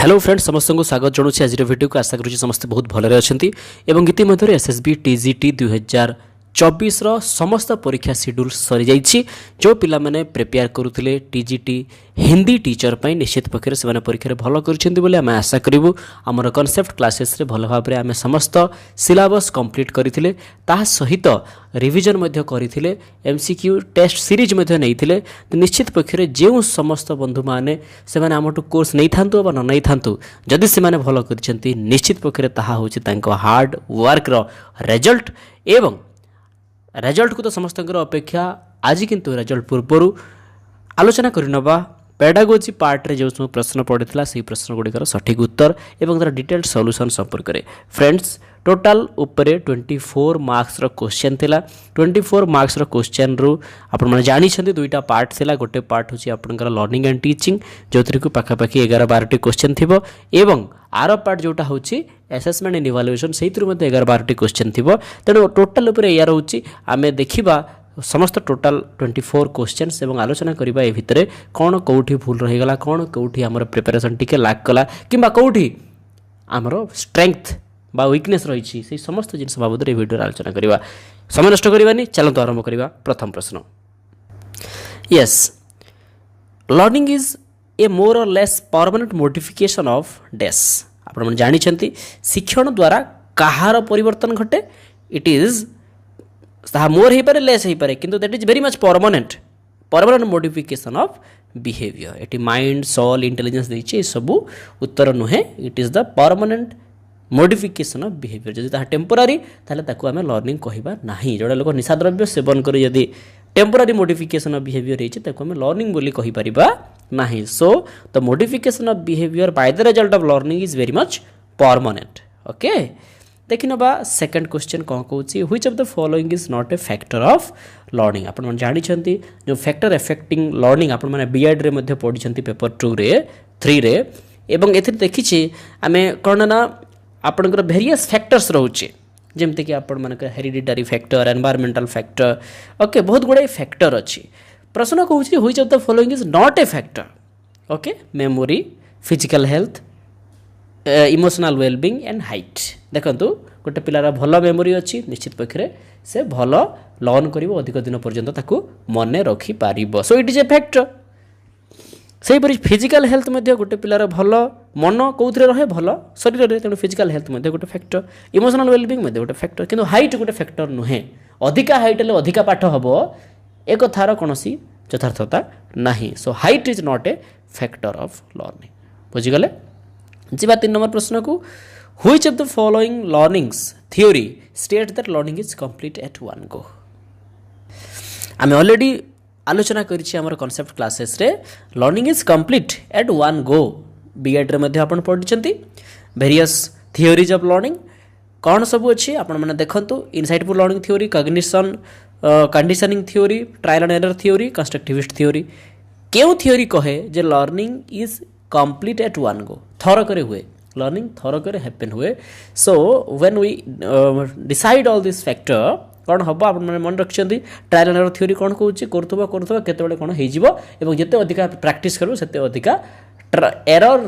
Hello friends समस्त को स्वागत जनाऊँ आज भिडियो को आशा करुँच समस्त बहुत भलरे अच्छा और इतिमध्य एसएसबी टीजीटी 2024 समस्त परीक्षा शेड्यूल सरी जाइए। जो पिला माने प्रिपेयर करुले टीजीटी हिंदी टीचर पर निश्चित पक्षे से परीक्षा भल कर आशा करूँ। आमर कनसेप्ट क्लासेस रे भल भाव आम समस्त सिलेबस कंप्लीट करते सहित रिविजन करते एमसीक्यू टेस्ट सीरीज नहीं तो निश्चित पक्षे जो समस्त बंधु मैंने से आमठू कोर्स नहीं था न नहीं था जदि से भल कर निश्चित पक्षे ताहा हूँ हार्ड वर्क रिजल्ट एवं रिजल्ट को तो समस्त अपेक्षा आज किंतु रिजल्ट पूर्व आलोचना करनबा पेडागोजी पार्ट रे जो सब प्रश्न पड़ता से प्रश्न गुड़िकर सठिक उत्तर एवं तार डिटेल्ड सॉल्यूशन संपर्क में फ्रेंड्स टोटाल उपरे 24 मार्क्स रो क्वेश्चन थिला। 24 मार्क्स रो क्वेश्चन रु आपण माने जानि छथि दुईटा पार्ट थिला। गोटे पार्ट होची आपनकर लर्निंग एंड टीचिंग जोथरि को पाखापाखि 11-12 क्वेश्चन थिबो एवं आरो पार्ट जोटा होची असेसमेंट एंड इवैल्यूएशन सेहितरु मते 11-12 क्वेश्चन थिबो। तेणु टोटाल उपरे या रहउची आमे देखिबा समस्त टोटाल 24 क्वेश्चंस एवं आलोचना करबा ए भितरे कोन कोठी भूल रही गला कोन कोठी हमर प्रिपरेशन टिके लैक कला किबा कोठी हमर स्ट्रेंथ बा वीकनेस रही से समस्त जिन बाबद भिडियो आलोचना करवा। समय नष्ट करवानी चलते आरंभ करवा। प्रथम प्रश्न yes learning is a more or less permanent modification of डेस। आपण जानी शिक्षण द्वारा कहार परिवर्तन घटे इट इज मोर हो पारे लेस हो पारे किंतु that is very much permanent modification of behaviour. एटी माइंड सोल इंटेलिजेंस देछि सबू उत्तर नुहे it is the permanent modification of behaviour. जदि ताहा टेम्पोरारी ताले ताकू आमे लर्निंग कहिबा नाही। जोडा लोक निशा द्रव्य सेवन करी यदि टेम्पोरारी मोडिफिकेशन ऑफ बिहेवियर रही ताकू आमे लर्निंग बोली कहि परिबा नाही। So the modification of behaviour by the result of learning is very much permanent. Okay देखिनबा सेकंड क्वेश्चन कौन कहूँ which of the following is not a factor of learning. आपण माने जानि छथि जो फैक्टर अफेक्टिंग लर्निंग आपण माने बीएड रे मध्ये पढि छथि पेपर 2 रे 3 रे एवं एथि देखि छी आमे कोन ना आपणकर भेरियस फैक्टर्स रोचे जमती कि आपण मानकर hereditary factor environmental factor okay बहुत गुड़ाई फैक्टर अच्छी। प्रश्न कहूँ which of the following is not a factor okay memory physical health emotional wellbeing and height. देखो गोटे पिलार भल मेमोरी अच्छी निश्चित पक्षे से भल लर्न कर अधिक दिन पर्यंत मन रखिपार so it is a factor. से फिजिकल हेल्थ गोटे पिलार भल मन कौन रहे भल शरीर में तेणु फिजिकल हेल्थ गोटे फैक्टर इमोशनल वेलबींग गोटे फैक्टर किंतु हाइट गोटे फैक्टर नुहे। अधिका हाइट हेल्ले अधिका पाठ हम एक थार कौन यथार्थता नहीं। So height is not a factor of learning बुझीगले। जी 3 नंबर प्रश्न को which of the following learnings theory state that learning is complete at one go. आम ऑलरेडी आलोचना करिछि हमर कॉन्सेप्ट क्लासेस रे learning is complete at one go B Ed रे मध्ये आपण पढिछंती वेरियस थियोरीज ऑफ लर्निंग कौन सब अच्छी आपण माने देखंतु insightful learning theory cognition conditioning theory trial and error theory constructivist theory. केउ थ्योरी कहे जे learning is complete at one go थर करे हुए लर्निंग थर करे हैपन हुए। So when we decide all this factor कौन हम आप मन रखिंट ट्रायल एंड एरर थ्योरी कौन कहूँ केतबेले कौन हो जिते अधिका प्रैक्टिस करूँ से अधिका एरर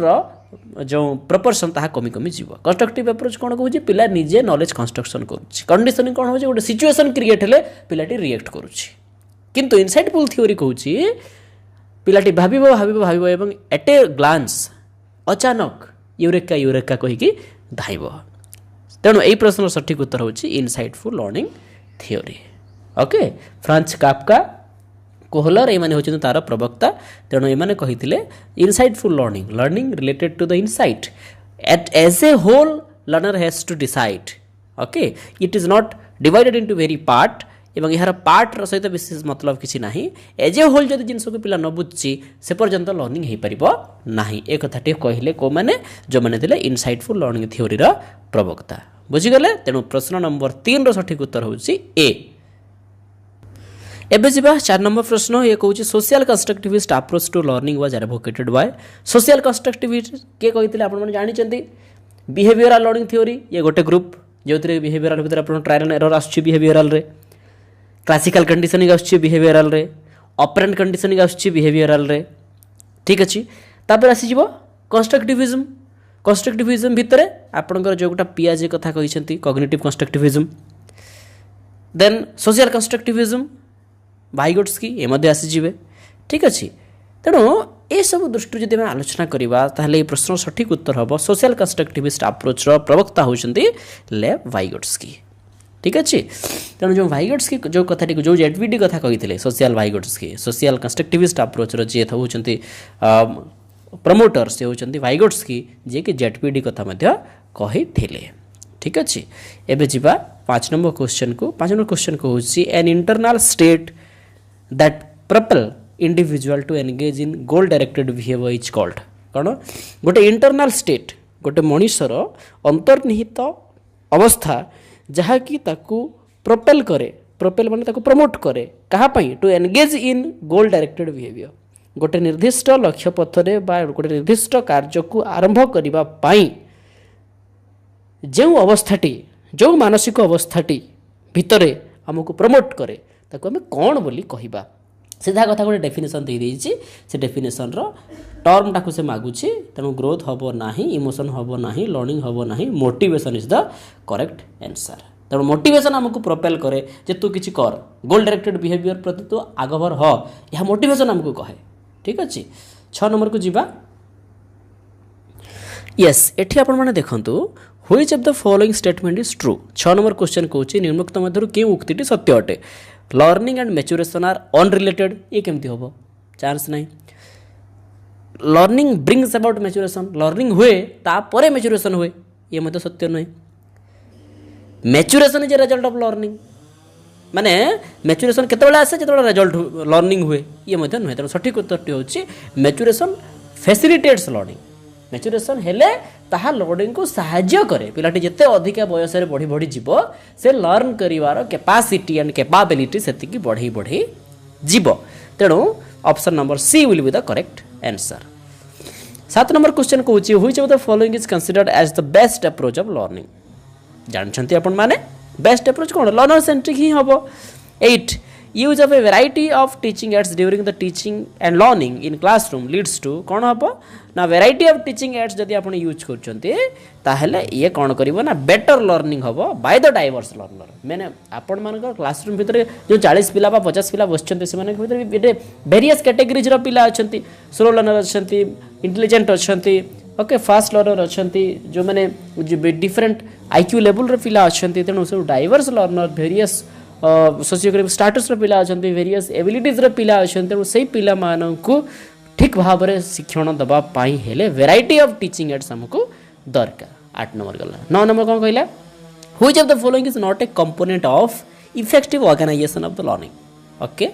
जो प्रपोर्शन ताहा कमी कमी जीव। कंस्ट्रक्टिव अप्रोच कौन कहूँ पिला निजे नॉलेज कंस्ट्रक्शन करुच्ची कंडीशनिंग कौन हो गोटे सिचुएशन क्रिएट हेले पिलाटी रिएक्ट करुच्ची किंतु इनसाइटफुल थ्योरी कहूँ पिलाटी भाविब एवं एट ए ग्लांस अचानक यूरेका यूरेका कहीकि धाइब। तेणु यही प्रश्न सठिक उत्तर होची इनसाइटफुल लर्निंग थ्योरी। ओके फ्रांच काफका कोहलर एमाने होचन तार प्रवक्ता तेणु एमाने कहिथिले insightful learning related to the insight as a whole learner has to decide okay it is not divided into very part एवं यार पार्ट सहित विशेष मतलब किसी ना एज ए होल जब जिनस को पिला न बुझी से पर्यंत लर्निंग हो पार ना। एक कथाटे कहले कौ मैंने जो मैंने इनसाइटफुल लर्निंग थ्योरी प्रवक्ता बुझीगले। तेणु प्रश्न नंबर 3 सठिक उत्तर होची ए। एबे जिबा 4 नंबर प्रश्न ये कहूँ social constructivist approach to learning was advocated by social constructivist के कहते आप जानी बिहेवियरल लर्निंग थ्योरी ये गोटे ग्रुप जो बिहेवियरल भीतर आप ट्रायल एंड एरर आसुछि बिहेवियरल रे क्लासिकल कंडीशनिंग आसुछि बिहेवियरल रे ऑपरेंट कंडीशनिंग आसुछि बिहेवियरल रे ठीक अछि। तापर आसी जीवो कंस्ट्रक्टिविज्म कन्स्ट्रक्टिविज्म भितर आपणकर जो गोटा पियाजे कथा कहते कग्निटिव कन्स्ट्रक्टिविज्म देन सोशल कन्स्ट्रक्टिविज्म वाइगोट्स्की ये आसीजे ठीक अच्छे तेणु ये सब दृष्टि जब आम आलोचना करवा ताहले ये प्रश्न सठिक उत्तर हम सोशल कन्स्ट्रक्टिविस्ट अप्रोच प्रवक्ता होती लेव वाइगोट्स्की ठीक अच्छे तेणु जो वाइगोट्स्की जो कथाटी जो जेडवीडी कथा कही सोशल वाइगोट्स्की सोशल कन्स्ट्रक्टिविस्ट अप्रोच जी होती प्रमोटर से होती वाइगोट्स्की जी कि जेडवीडी कथा कही ठीक अच्छे एबे जीवा 5 नंबर क्वेश्चन को 5 नंबर क्वेश्चन को होची an internal state that propel individual to engage in goal directed behaviour is called कौन गोटे इंटरनल स्टेट गोटे मनुष्यर अंतर्निहित अवस्था जहाँकि ताकू प्रोपेल करे प्रोपेल माने ताकू प्रमोट करे कहाँपाई to engage in goal directed behaviour गोटे निर्दिष्ट लक्ष्य पथरे बा गोटे निर्दिष्ट कार्य को आरंभ करिबा पाई जो अवस्थाटी जो मानसिक अवस्थाटी भितरे हमको प्रमोट करे ताको हमें कौन बोली कहिबा सीधा कथा गोटे डेफिनेशन दे देइछि से डेफिनेशन रो टर्म टाको से मागुछि तेणु ग्रोथ हबो नाही इमोशन हबो नाही लर्निंग हबो नाही motivation is the correct answer तेणु मोटिवेशन हमको प्रोपेल करे जे तू किछि कर गोल डायरेक्टेड बिहेवियर प्रति तो आगभर ह यह मोटिवेशन हमको कहे ठीक अछि 6 नंबर को जीवा यस एठी आपण माने देखंतु which of the following statement is true 6 number question कहूछि निम्नलिखित मध्यरु के उक्तिटी सत्य अटे learning and maturation are unrelated ये केमती हम चांस नहीं learning brings about maturation learning हुए तापर मैच्योरेशन हुए ये मतलब सत्य नुहे maturation is a result of learning माने मैच्योरेशन केतबेला आसे जेतबेला रिजल्ट लर्निंग हुए ये मतलब नुहे तेणु सठिक उत्तरटी होछि मैच्योरेशन फैसिलिटेट्स लर्निंग मैच्योरेशन हेले ताहा लर्निंग को सहाय्य करे पिलाटी जिते अधिक बयस रे बढ़ी बढ़ी जीव से लर्न करिवार कैपेसिटी एंड कैपेबिलिटी सेतिकी बढ़ी बढ़ी जीव तेणु option number C will be the correct answer 7 number question कहूछि which of the following is considered as the best approach of learning जानछंती आपण माने बेस्ट अप्रोच कोन लर्नर सेंट्रिक ही हबो 8 use of a variety of teaching aids during the teaching and learning in classroom leads to कौन हम ना variety of teaching ads जदि आप यूज करते ये कौन कर बेटर लर्निंग हम बाय द डाइवर्स लर्नर मैंने आपण मान क्लासरूम भितर जो 40 पिला 50 पिला बसते से वेरियस कैटेगरीज पिला अच्छा स्लो लर्नर अच्छा इंटेलिजेंट अच्छा ओके फास्ट लर्नर अच्छा जो मैंने डिफरेंट आईक्यू लेवल पिला अच्छा तेणु सब डाइवर्स लर्नर वेरियस सोशियोइकोनॉमिक स्टाटस पिला अच्छा वेरियस एबिलिटीज पिला अच्छा तेणु से पिला मानकु ठीक भाव में शिक्षण दवाई हेले वेराइटी ऑफ टीचिंग एड्स हमको दरकार 8 नंबर गला 9 नंबर कौन कहला which of the following is not a component of effective organisation of the learning okay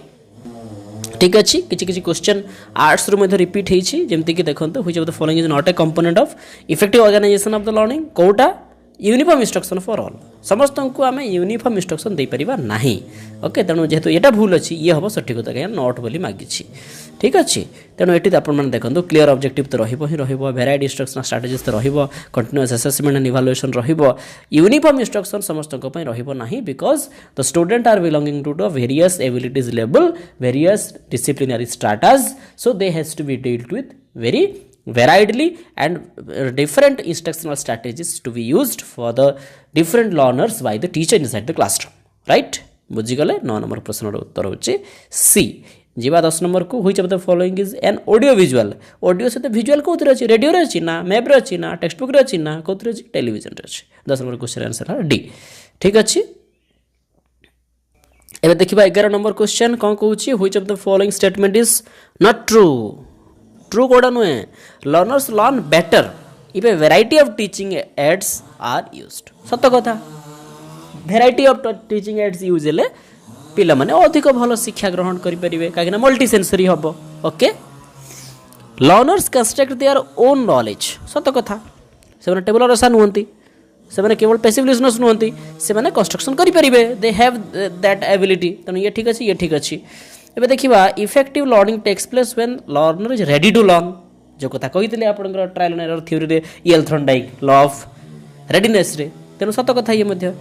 ठीक अच्छे किसी किसी क्वेश्चन आर्ट्स रू रिपीट होती जमती कि देखो which of the following is not a component of effective organisation of the learning कोटा यूनिफॉर्म इंस्ट्रक्शन फॉर ऑल समस्त को आम यूनिफॉर्म इंस्ट्रक्शन दे परिबा नहीं ओके तेणु जेहेतु यहाँ भूल अच्छी ये हम सठिक कहीं नॉट बोली मागिछि ठीक अच्छे तेणु ये आपने देखो क्लीयर ऑब्जेक्टिव तो रही वेराइटी इंस्ट्रक्शन स्ट्राटेजीज तो continuous assessment and evaluation uniform instruction समस्त नहीं because the student are belonging to the various abilities level various disciplinary strata so they has to be dealt with very variedly and different instructional strategies to be used for the different learners by the teacher inside the classroom right बुझीगले 9 number प्रश्न उत्तर होचे सी जीवा 10 number को which of the following is an audio visual audio से visual कोथरे अछि radio रे अछि ना map रे अछि ना टेक्स्ट बुक रे अछि ना कोथरे अछि टेलीविजन रे अछि 10 नंबर क्वेश्चन आंसर है डी ठीक अछि एबे देखिबा 11 नंबर क्वेश्चन कोन कहूची which of the following statement is not true true कोड़ा नुहे learners learn better if a variety of teaching aids are used सत कथा variety of teaching aids use हेले पिला माने अधिक भल शिक्षा ग्रहण करि परिबे काहे ना मल्टी सेंसरी हबो okay learners construct their own knowledge सत कथा से माने टेबल रसा नुहंती से माने केवल पैसिव लिसनर्स नुहंती से माने कंस्ट्रक्शन करि परिबे दे हैव दैट एबिलिटी तनो ये ठीक अछि एबे देखिबा effective learning takes place when learner is ready to learn जो कथा कहितले आपनकर ट्रायल एंड एरर थ्योरी रे यल थ्रोनडाइक लॉ ऑफ रेडीनेस रे तेनु सत कथा ये मध्य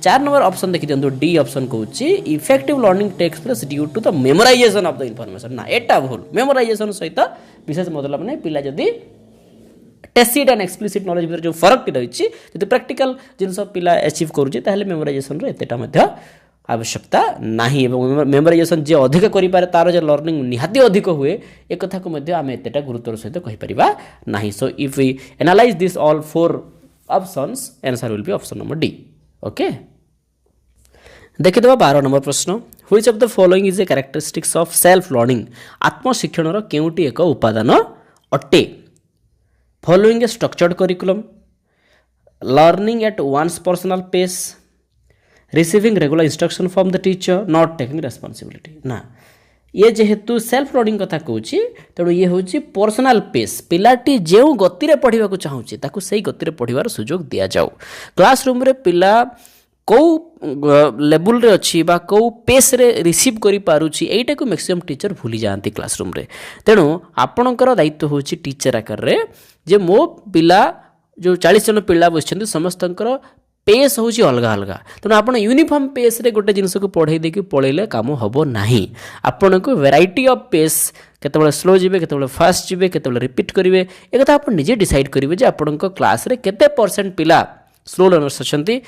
4 नंबर ऑप्शन देखि दियंतु डी ऑप्शन कहूची effective learning takes place due to the memorization of the information ना एटा भूल मेमोराइजेशन सहित विशेष मतलब नै पिला जदी टैसिट एंड एक्सप्लिसिट नॉलेज भितर जो फरक रही जब प्रैक्टिकल जिनस पिला अचीव करुचे ताहले मेमोराइजेशन रो एतेटा मध्य आवश्यकता नाही एवं मेमोराइजेशन जे अधिक करिपारे तार जे लर्निंग निहाती अधिक हुए एक कथा को मध्य आमे एतेटा गुरुत्वर सहित कहि परिबा नाही so if we analyse this all four options answer will be option number D okay देखिदेवा 12 नंबर प्रश्न which of the following is a characteristics of self learning आत्मशिक्षण रो केउटी एक उपादान अटे following a structured curriculum learning at one's personal pace receiving regular instruction from the teacher not taking responsibility ना ये जेहेतु सेल्फ लर्निंग कथा कहूँ तेणु ये हूँ पर्सनाल पेस पिलाटी जो गति में पढ़ा चाहूँगी ताकू से गति में पढ़ार सुजोग दि जाऊ क्लासरूम रे पिला कौ लेवल रे अच्छी बा कौ पेस रे रिसीव करि पारुछि एटा को मैक्सिमम टीचर भूली जाती क्लासरूम रे तेणु आपणकर दायित्व हूँ टीचर आकार रे जे मो पिला जो 40 जन पिला बसछन्ती समस्तंकर पेस हूँ अलग अलग तेणु आप यूनिफॉर्म पेस रे गोटे जिनस को पढ़े देकी पढ़ेले काम हम ना आपण को वेराइटी ऑफ पेस केतबेले स्लो जीवे केतबेले फास्ट जीवे केतबेले रिपीट करेंगे एक कथा आप निजे डिसाइड करेंगे जे आपण क्लास रे केते परसेंट पिला स्लो लर्नर्स अच्छी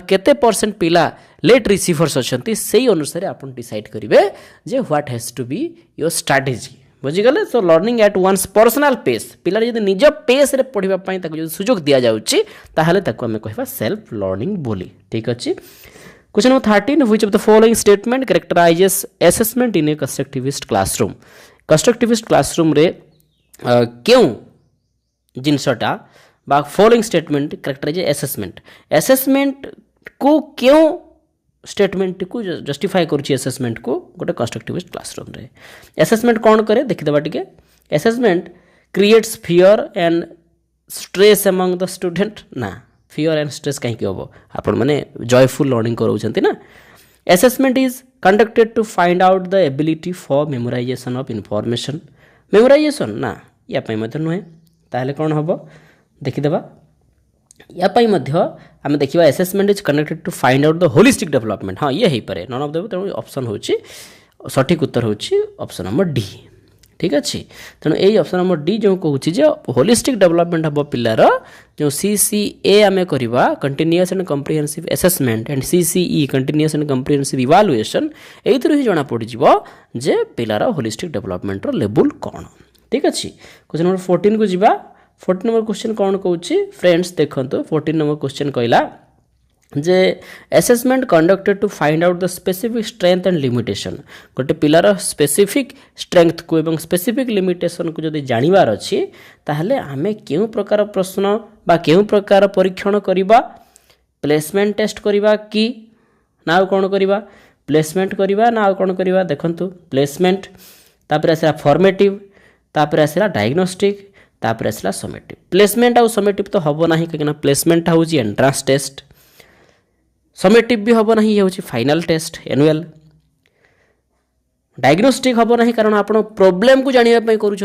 केते परसेंट पिला लेट रिसीभर्स अच्छी से अनुसार आप डिसाइड करेंगे जे what has to be your strategy बुझीगले so learning at one's personal pace पिला जब निज पेस रे पढ़ाई जो सुजोग दि जाऊँगी ताहले ताको आमे कहबा सेल्फ लर्निंग बोली ठीक अच्छे question number 13 which of the following statement characterizes assessment in a constructivist classroom constructivist classroom रे क्यों जिनसटा बा following statement characterize assessment assessment को क्यों स्टेटमेंट को जस्टिफाई करुच्ची असेसमेंट को गोटे कंस्ट्रक्टिविस्ट क्लासरूम रे असेसमेंट कौन करे देखिदेबा टिके assessment creates fear and stress among the student ना फियर एंड स्ट्रेस कहीं हम आपण मैंने जॉयफुल लर्निंग कराउछंती ना assessment is conducted to find out the ability for memorization of information memorization ना या पई मते नुहे ताहले कौन हम देखिदेबा या आम देखा assessment is connected to find out the holistic development हाँ ये हो पारे नन ऑफ द तेणु ऑप्शन हूँ सठिक उत्तर हूँ ऑप्शन नंबर डी ठीक अच्छे तेणु यही ऑप्शन नंबर डी जो कहूँ होलिस्टिक डेवलपमेंट हम पिलार जो CCA आम करवा continuous and comprehensive assessment and CCE continuous and comprehensive evaluation एइथरु ही जना पड़ जे पिलार होलिस्टिक डेवलपमेंट लेवल कौन ठीक अच्छे क्वेश्चन नंबर 14 को जीवा 14 नंबर क्वेश्चन कौन कहूँ फ्रेंड्स देखो 14 नंबर क्वेश्चन कहला जे assessment conducted to find out the specific strength and limitation गोटे पिलार स्पेसिफिक स्ट्रेंथ को एवं स्पेसिफिक लिमिटेशन को जदि जानिबार अच्छी ताहले आमे केउ प्रकार प्रश्न बा केउ प्रकार परीक्षण करिबा प्लेसमेंट टेस्ट करिबा कि ना कौन करिबा प्लेसमेंट करिबा ना कौन करिबा देखंतु प्लेसमेंट तापर आसला फॉर्मेटिव तापर आसला डायग्नोस्टिक तापर आसला समेटिव प्लेसमेंट आउ समेटिव तो हम ना कहीं प्लेसमेंट हूँ एंट्रांस टेस्ट समेटिव भी हम ना ये हूँ फाइनल टेस्ट एनुअल डायग्नोस्टिक हम ना कारण आप प्रोब्लेम को जानापी करुँच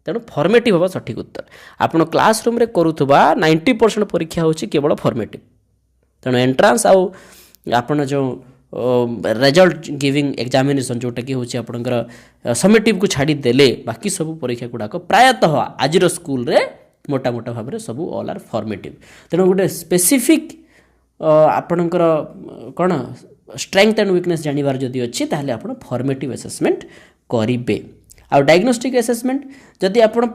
तेणु फॉर्मेटिव हम सठिक उत्तर आप क्लासरूम करुवा 90% परीक्षा हूँ केवल फॉर्मेटिव तेणु एंट्रांस आउ आपण जो रिजल्ट गिविंग एग्जामिनेशन जोटा कि हूँ आपंकर समेटिव को छाड़ी देले बाकी सब परीक्षा गुड़ाक प्रायतः आज स्कूल रे मोटा मोटा भाव में सब ऑल आर फॉर्मेटिव तेणु गोटे स्पेसिफिक आपणकर कौन स्ट्रेंथ एंड वीकनेस जानिबार जदि अच्छी ताहले आपण फॉर्मेटिव असेसमेंट करिबे आ डायग्नोस्टिक असेसमेंट जदि आपण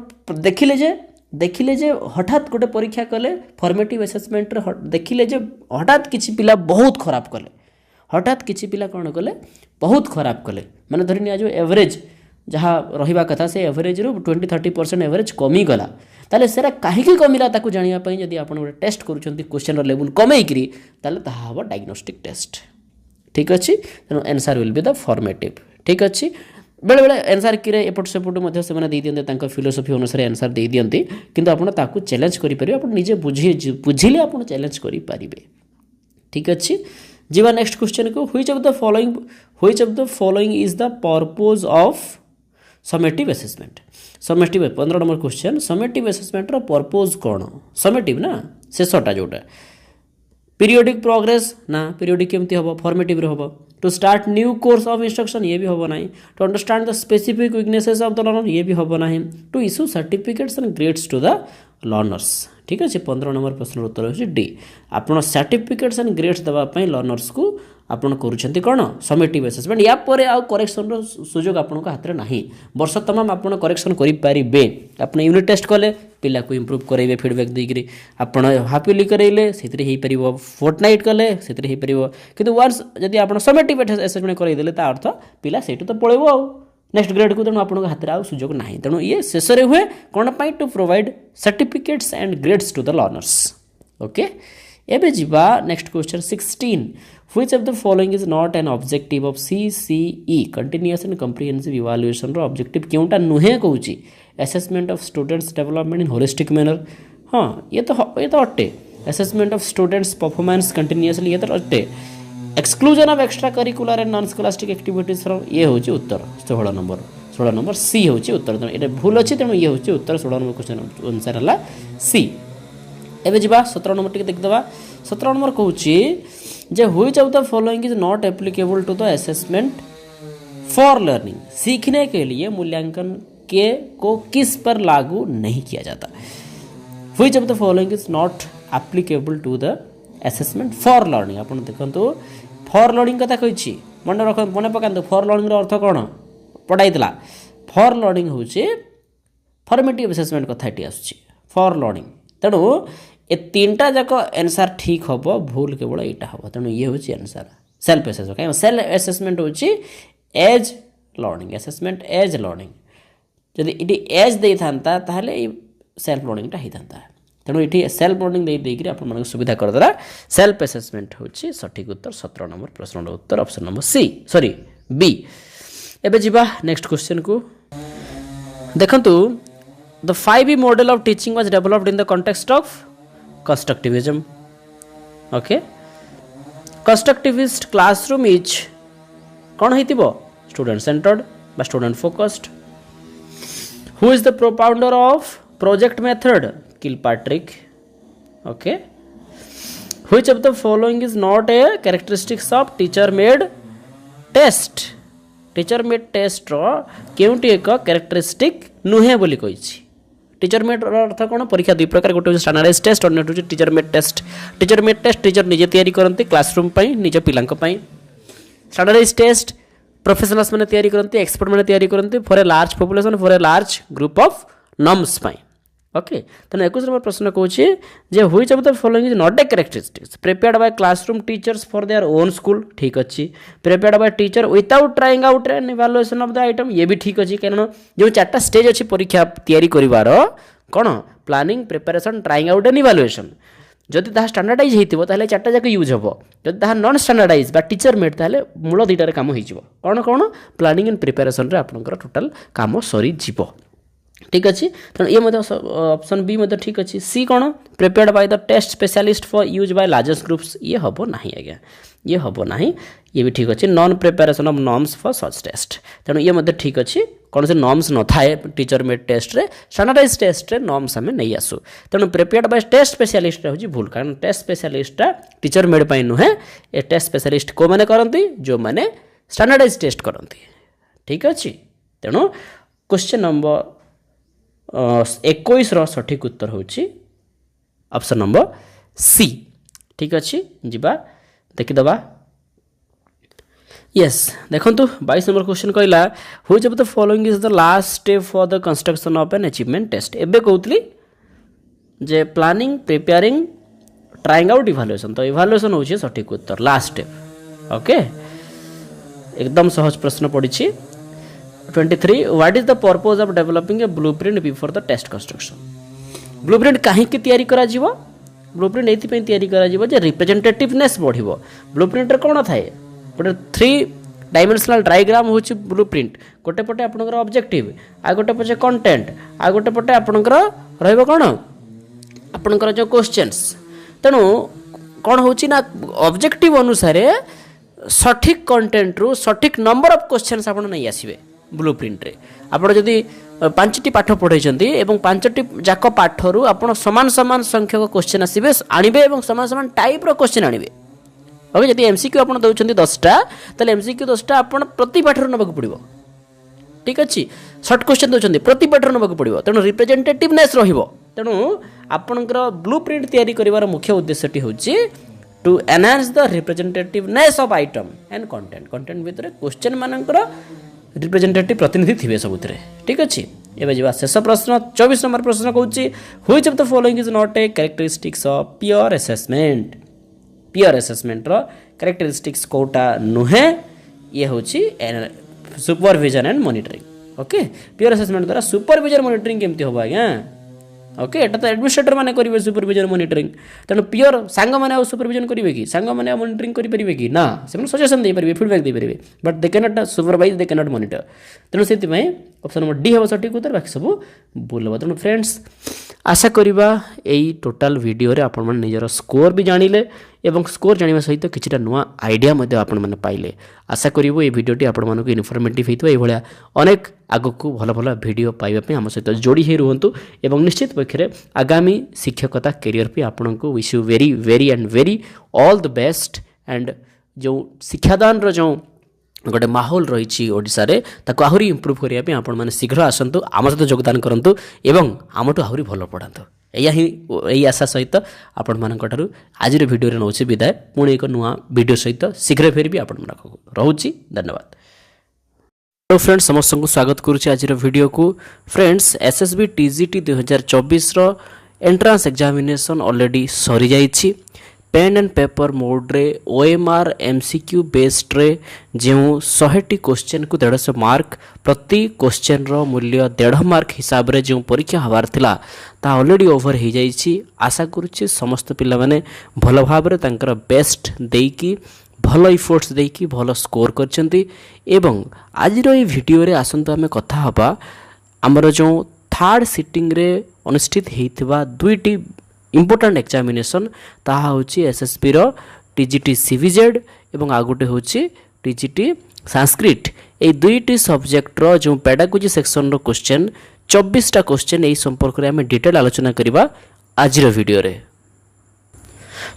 देखिले जे हठात गोटे परीक्षा कले फॉर्मेटिव असेसमेंट रे देखिले जे हठात किछि पिला बहुत खराब कले हठात किछि पिला कौन कले बहुत खराब कले माने धरनी आज एवरेज जहाँ रहिबा कथा से एवरेज रू 20-30% एवरेज कमी गला ताले सेरा काहेकि कमिला ताकू जानिया पई जदि आपण गोटे टेस्ट करूछंती क्वेश्चन रो लेवल कमेई करी ताले ताहा हबो डायग्नोस्टिक टेस्ट ठीक अछि तेनो answer will be the formative ठीक अछि बेले बेले आंसर किरे एपट सेपट मध्ये से माने दे दियंते तांका फिलोसफी अनुसार आंसर दे दियंती किंतु आपण ताकू चैलेंज करि परिबे आपण निजे बुझिले आपण चैलेंज करि परिबे ठीक अछि जीवा नेक्स्ट क्वेश्चन को which of the following is the purpose of summative assessment summative 15 number question summative assessment रो पर्पस कौन समेटिव ना शेषटा जोटा पीरियोडिक प्रोग्रेस ना पीरियोडिक केमती हम फॉर्मेटिव रे हम to start new course of instruction ये भी हम ना to understand the specific weaknesses of the learner ये भी हम ना to issue certificates and grades to the learners ठीक अच्छे 15 नंबर प्रश्न उत्तर हो डी आपड़ सर्टिफिकेट्स एंड ग्रेड्स देवाई लर्नर्स को आपड़ करुँच कौन समेटिव एसेसमेंट या करेक्शन सुजोग आपन हाथ में ना वर्ष तमाम आप करेक्शन करेंगे आप यूनिट टेस्ट कले पिला को इम्प्रूव करेंगे फीडबैक देकर आप हापिली करेंगे से फोर्टनाइट कले से कि वन्स जब आप समेटिव एसेसमेंट करदेले अर्थ पिला से तो पड़ेब आ नेक्स्ट ग्रेड को तेणु आप हाथ में सुजोग ना तेणु ये शेष हुए कौन to provide certificates and grades to the learners okay एबे जीवा next question 16 which of the following is not an objective of CCE continuous and comprehensive evaluation रो ऑब्जेक्टिव क्योंटा नुहे कहूची assessment of students development in holistic manner हाँ ये तो अटे assessment of students performance continuously ये तो अटे exclusion of extra curricular and non scholastic activities from ये होची उत्तर 16 नंबर सी होची उत्तर ये भूल अच्छी तेणु ये होची उत्तर 16 नंबर क्वेश्चन आंसर है सी एबे जीवा 17 नंबर टिके देखदबा 17 नंबर कहूची जे which of the following is not applicable to the assessment for learning सीखने के लिए मूल्यांकन के को किस पर लागू नहीं किया जाता which of the following is not applicable to the assessment for learning आप देखो फॉर लर्निंग कथा कही मन रख मन पका फॉर लर्निंग अर्थ कौन पढ़ाई फॉर लर्निंग हूँ फॉर्मेटिव असेसमेंट कथा ये आसूँ फॉर लर्निंग तेणु ए तीनटा जाक आंसर ठीक हम भूल केवल यहाँ हम तेणु ये हूँ आंसर सेल्फ असेसमेंट कहीं सेल्फ असेसमेंट हूँ as learning assessment as learning जदि ये एज दे था सेल्फ लर्निंगटा होता है तेणु ये सेल्फ लर्निंग देकर आप सुविधा करदेला सेल्फ असेसमेंट हूँ सठिक उत्तर 17 नंबर प्रश्न उत्तर option number C sorry B एबे जीवा नेक्स्ट क्वेश्चन को देखंतु the 5E model of teaching was developed in the context of constructivism okay constructivist classroom is कौन होइतिबो स्टूडेंट सेंटर्ड बा student focused who is the propounder of project method Kilpatrick okay which of the following is not a characteristics of teacher made test teacher made test रो केउटी एक characteristic नुहे बोली कही teacher made earth कौन परीक्षा दुई प्रकार गोटे स्टैंडर्डाइज टेस्ट अन्य हूँ टीचर मेड टेस्ट टीचर निजे तैयारी करती क्लासरूम निज पिलांक पई स्टैंडर्डाइज टेस्ट प्रोफेशनल्स मैंने तैयारी करती एक्सपर्ट मैंने तैयारी करती for a large population for a large group of norms पई ओके तेना 21 नंबर प्रश्न कहूँ जे which of the following is not a characteristics prepared by classroom teachers for their own school ठीक अच्छी prepared by teacher without trying out and evaluation of the item ये भी ठीक अच्छी कारण जो 4टा स्टेज अच्छी परीक्षा तैयारी करिवार कौन planning preparation trying out and evaluation जदि ताहा स्टैंडर्डाइज होइतिबो ताहले 4टा जाक यूज हबो जदि ताहा नॉन स्टैंडर्डाइज बा टीचर मेड ताहले मूल 2टारे काम होइजिवो कौन कौन प्लानिंग एंड प्रिपरेशन रे आपनकर टोटल काम सरी जीवो ठीक अच्छे तेणु ये ऑप्शन बी ठीक अच्छे सी कौन prepared by the test specialist for use by largest groups ये हम ना आज्ञा ये हम ना ये भी ठीक अच्छे non preparation of norms for such test तेणु ये ठीक अच्छे कौन से नॉर्म्स न थाए टीचर मेड टेस्ट रे स्टैंडर्डाइज टेस्ट रे नॉर्म्स आम नहीं आसू तेणु प्रिपेयर्ड बाय टेस्ट स्पेशलिस्ट हूँ भूल कारण टेस्ट स्पेशलिस्टा टीचर मेड पाई नुहे ए टेस्ट स्पेशलिस्ट को मैंने करती जो मैंने स्टैंडर्डाइज टेस्ट करती ठीक अच्छे तेणु क्वेश्चन नंबर 21 सठिक उत्तर हूँ ऑप्शन नंबर सी ठीक अच्छे जीवा देखीदबा यस देखो 22 नंबर क्वेश्चन कहला which of the following is the last step for the construction of an achievement test एबे कहतली जे planning preparing trying out evaluation तो इवैल्यूएशन हूँ सठिक उत्तर लास्ट स्टेप ओके एकदम सहज प्रश्न पड़ी 23 what is the purpose of developing a blueprint before the test construction blueprint कहीं तैयारी करा जीवो ब्लूप्रिंट एथि तैयारी करा जीवो जे रिप्रेजेंटेटिवनेस बढ़िबो ब्लूप्रिंट रे कोन थाए गोटे 3 डायमेंशनल डायग्राम होची ब्लूप्रिंट गोटे पटे आपनकर ऑब्जेक्टिव आ गोटे पटे कंटेंट आ गोटे पटे आपनकर रहइबो कोन आपनकर जो क्वेश्चंस तेणु कौन होची ना ऑब्जेक्टिव अनुसार सठिक कंटेंट रु सठिक नंबर ऑफ क्वेश्चंस आपन नहीं आसीबे ब्लूप्रिंट रे आपण जदि 5टी पाठ पढ़ाई एवं 5टी जाक पाठरू आप समान समान संख्यक क्वेश्चन आसबे आणबे एवं समान समान टाइप रो क्वेश्चन आणबे ओके जदि एमसीक्यू आप दौरान 10टा ताले एमसीक्यू 10टा आप प्रति पाठर नबाक पड़ो ठीक अच्छे सर्ट क्वेश्चन दौरान प्रति पाठ नाक पड़ो तेणु रिप्रेजेंटेटिवनेस तेणु आपणकर ब्लू प्रिंट तैयारी कर मुख्य उद्देश्य हूँ to enhance the representativeness of item and content content भितर क्वेश्चन मानकर रिप्रेजेंटेटिव प्रतिनिधि थे सबुत ठीक अच्छे एवं जा शेष प्रश्न 24 नंबर प्रश्न कौन which of the following is not a characteristics of peer assessment characteristics कोटा नुहे ये हूँ supervision and monitoring okay peer assessment द्वारा सुपरविजन मॉनिटरिंग केमती हम आज्ञा ओके एटा तो एडमिनिस्ट्रेटर मैंने करेंगे सुपरविजन मॉनिटरिंग तेणु पियर सांग मैंने सुपरविजन करेंगे कि सांग मैंने मॉनिटरिंग करेंगे कि ना से सजेशन दे पारे फीडबैक दे पारे but they cannot supervise they cannot monitor तेणु से ऑप्शन नंबर डी हम सठिक उत्तर बाकी सब भूल हम तेणु फ्रेंड्स आशा करवा यही टोटाल वीडियो रे आपण मन निजर स्कोर भी जानिले एवं स्कोर जानिबा सहित किछिटा नुआ आइडिया मध्ये आपण मन पाइले आशा करिवो ए वीडियोटी आपण मानको इनफॉर्मेटिव हेतु ए भलिया अनेक आगकू भल भल वीडियो पाइबा पे हम सहित जोड़ी हे रुहंतु एवं निश्चित पक्षरे आगामी शिक्षकता करियर पे आपण को wish you very very and very all the best and जो शिक्षादान रो जो गोटे माहौल रही ओडिशा रे ताको आहुरी इम्प्रूव करने आपण मैंने शीघ्र आसतु आम सहित योगदान करूँ एवं आमठू आहुरी भल पढ़ातु यही आशा सहित आपण मानू आज वीडियो नौ विदाय पुणी एक नुआ वीडियो सहित शीघ्र फेरबी आपण रोची धन्यवाद। हेलो फ्रेंड्स समस्त को स्वागत करुच्ची आज वीडियो को फ्रेंड्स एसएसबी टीजीटी 2024 रो एंट्रांस एग्जामिनेशन ऑलरेडी सरी जाइछि पेन एंड पेपर मोड रे ओएमआर एमसीक्यू बेस्ड रे जो 100टी क्वेश्चन को 150 मार्क प्रति क्वेश्चन रो मूल्य 1.5 मार्क हिसाब रे जो परीक्षा हबार थिला ता ऑलरेडी ओवर हो जाइछि आशा करुच्ची समस्त पिला माने भल भाव रे तांकर बेस्ट देकी भल इफोर्ट्स देकी भल स्कोर करचंती एवं आज रो ई वीडियो रे आसंतु हमें कथा हबा हमर जो थर्ड सिटिंग रे अनुष्ठित हेतिबा दुईटी इम्पोर्टाट एग्जामिनेशन ताहा होची एसएसबी रो टीजीटी सीवीजेड एवं आगुटे होची टीजीटी संस्कृत ए दुईटी सब्जेक्ट रो जो पेडागोजी सेक्शन रो क्वेश्चन 24टा क्वेश्चन एई संपर्क रे हमें डिटेल आलोचना करिबा आज रो वीडियो रे।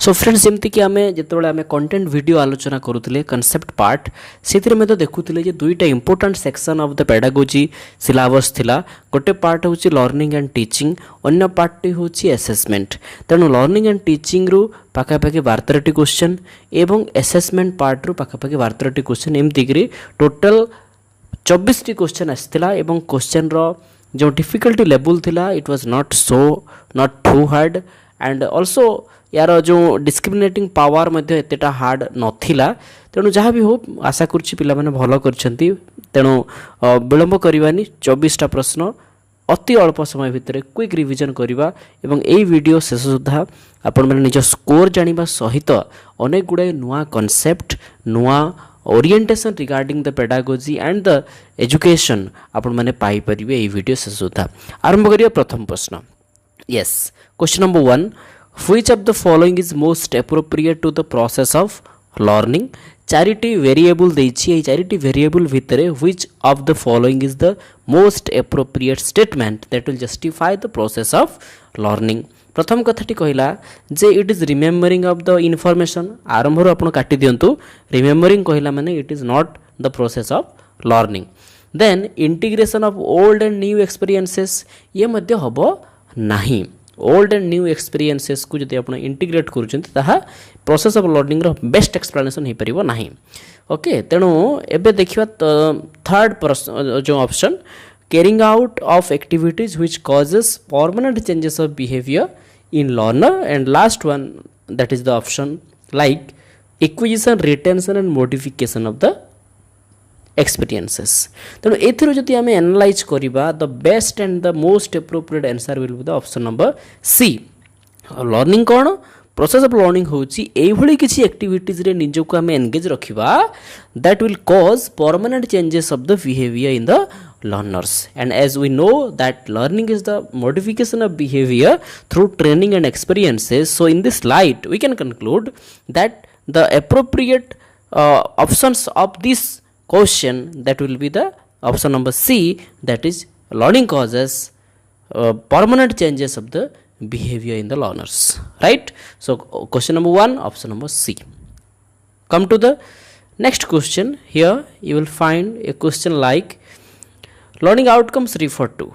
सो फ्रेंड्स जमती कि आमे जेतबेले आमे कंटेंट वीडियो आलोचना करूथिले कांसेप्ट पार्ट सेतिर में तो देखुथिले जे दुईटा important section of the pedagogy syllabus थिला गोटे पार्ट होची लर्निंग एंड टीचिंग अन्य पार्ट होची असेसमेंट तेणु लर्निंग एंड टीचिंग रु पाखापाखि 12टी क्वेश्चन एवं असेसमेंट पार्ट रु पाखापाखि 12टी क्वेश्चन एमती करी टोटल 24टी क्वेश्चन आसथिला एवं क्वेश्चन रो जो डिफिकल्टी लेवल थिला it was not too hard and also यार जो डिस्क्रिमिनेटिंग पावर मध्ये एतेटा हार्ड नथिला तेणु जहाँ भी हो आशा करुच्ची पिला माने भल करछंती तेणु विलंब करवानी 24टा प्रश्न अति अल्प समय भितर क्विक रिविजन करवा एवं एई वीडियो शेष सुधा आपण माने निज स्कोर जानिबा सहित अनेक गुड़ाए नुआ कॉन्सेप्ट नुआ orientation regarding the pedagogy and the education आपण माने पाई परिबे एई वीडियो शेष सुधा आरंभ करिया प्रथम प्रश्न yes question number 1 Which of the following is most appropriate to the process of learning? चारिटी वेरिएबल देछि ए चारिटी वेरिएबल भितरे which of the following is the most appropriate statement that will justify the process of learning? प्रथम कथाटी कहला जे it is remembering of the information आरंभ रो आपण काटी दियंतु रिमेम्बरिंग कहला माने it is not the process of learning then integration of old and new experiences ये मध्य हबो नाही ओल्ड एंड न्यू एक्सपीरियंसेस को जदि आपण इंटीग्रेट करूछंती ताहा प्रोसेस ऑफ लर्निंग रो बेस्ट एक्सप्लेनेशन हे परिबो नाही ओके तेणु एबे देखिबा थर्ड जो option carrying out of activities which causes permanent changes of behaviour in learner and last one that is the option like acquisition retention and modification of the experiences तेणु एथिरो जदि आमे एनालाइज करिबा the best and the most appropriate answer will be the option number C learning कोन process of learning होची एई भली किछि एक्टिविटीज रे निजको आमे एंगेज रखिबा that will cause permanent changes of the behaviour in the learners and as we know that learning is the modification of behavior through training and experiences so in this light we can conclude that the appropriate options of this question that will be the option number C that is learning causes permanent changes of the behavior in the learners right so question number 1 option number C come to the next question here you will find a question like learning outcomes refer to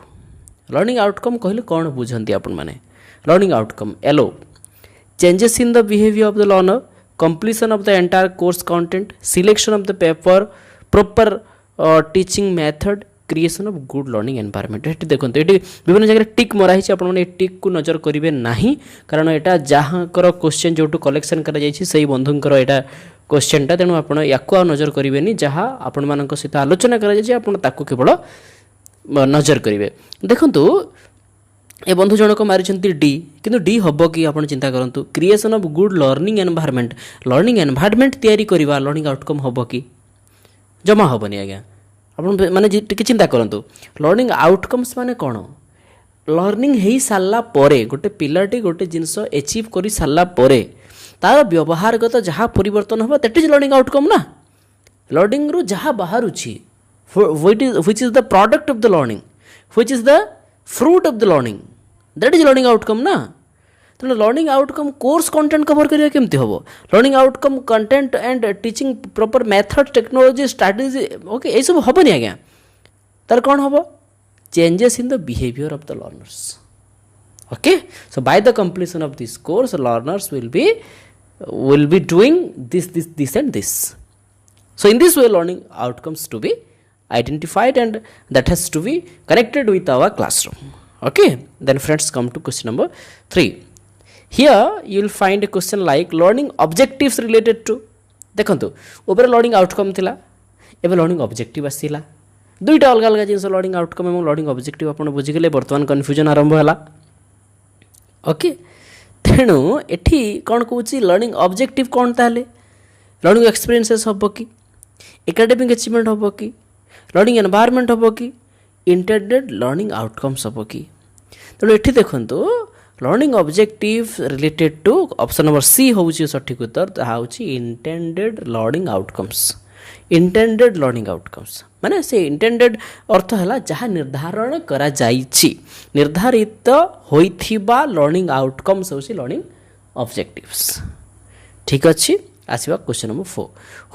learning outcome कहले कौन बुझंती आपण माने learning outcome एलो changes in the behaviour of the learner completion of the entire course content selection of the paper proper teaching method creation of good learning environment ये देखो ये विभिन्न जगह टिक मराही आपने टिक को नजर करेंगे ना कारण यहाँ जहाँकर क्वेश्चन जो कलेक्शन कर बंधुंकर यहाँ क्वेश्चनटा तेणु आप नजर करेंगे जहाँ आपण मान सहित आलोचना कर केवल नजर करेंगे देखु ए बंधु जनक मारी डी किंतु डी हम कि आप चिंता करूँ creation of good learning environment तैयारी करवा लर्निंग आउटकम हम कि जमा हेनी आज्ञा आप मैंने चिंता करूँ लर्निंग आउटकम्स माने कौन लर्निंग हो सारा गोटे पिलाटी गोटे जिनस एचिव कर सारा तार व्यवहारगत जहाँ परिवर्तन हम दैट इज लर्निंग आउटकम ना लर्निंग रु जहाँ बाहर which is the product of the learning which is the fruit of the learning that is learning outcome ना तेणु learning outcome course content cover करिया केमती हम learning outcome content and teaching proper method technology strategy okay ये सब हेनी आज्ञा तार कौन हम changes in the behaviour of the learners okay so by the completion of this course learners will be doing this and this so in this way learning outcomes to be identified and that has to be connected with our classroom okay then friends come to question number 3 here you will find a question like learning objectives related to देखंतु ऊपर learning outcome थिला एबे learning objective आसीला दुईटा अलग अलग जिनस learning outcome एवं learning objective आपण बुझी गेले वर्तमान कन्फ्यूजन आरंभ होला ओके तेणु एठी कोन कहूची लर्निंग ऑब्जेक्टिव कोन ताले लर्निंग एक्सपीरियंसेस हबो कि एकेडमिक अचीवमेंट हम कि लर्निंग एनवायरनमेंट हम कि इंटेंडेड लर्निंग आउटकम्स हम कि तेणु ये देखु learning objective related to option number C हूँ सठिक उत्तर ताहा हूँ intended learning outcomes intended learning outcomes माने से इंटेंडेड अर्थ है जहाँ निर्धारण करा जाइछि निर्धारित होइथिबा लर्निंग आउटकम्स हूँ लर्निंग ऑब्जेक्टिव्स ठीक अच्छी आसवा question number 4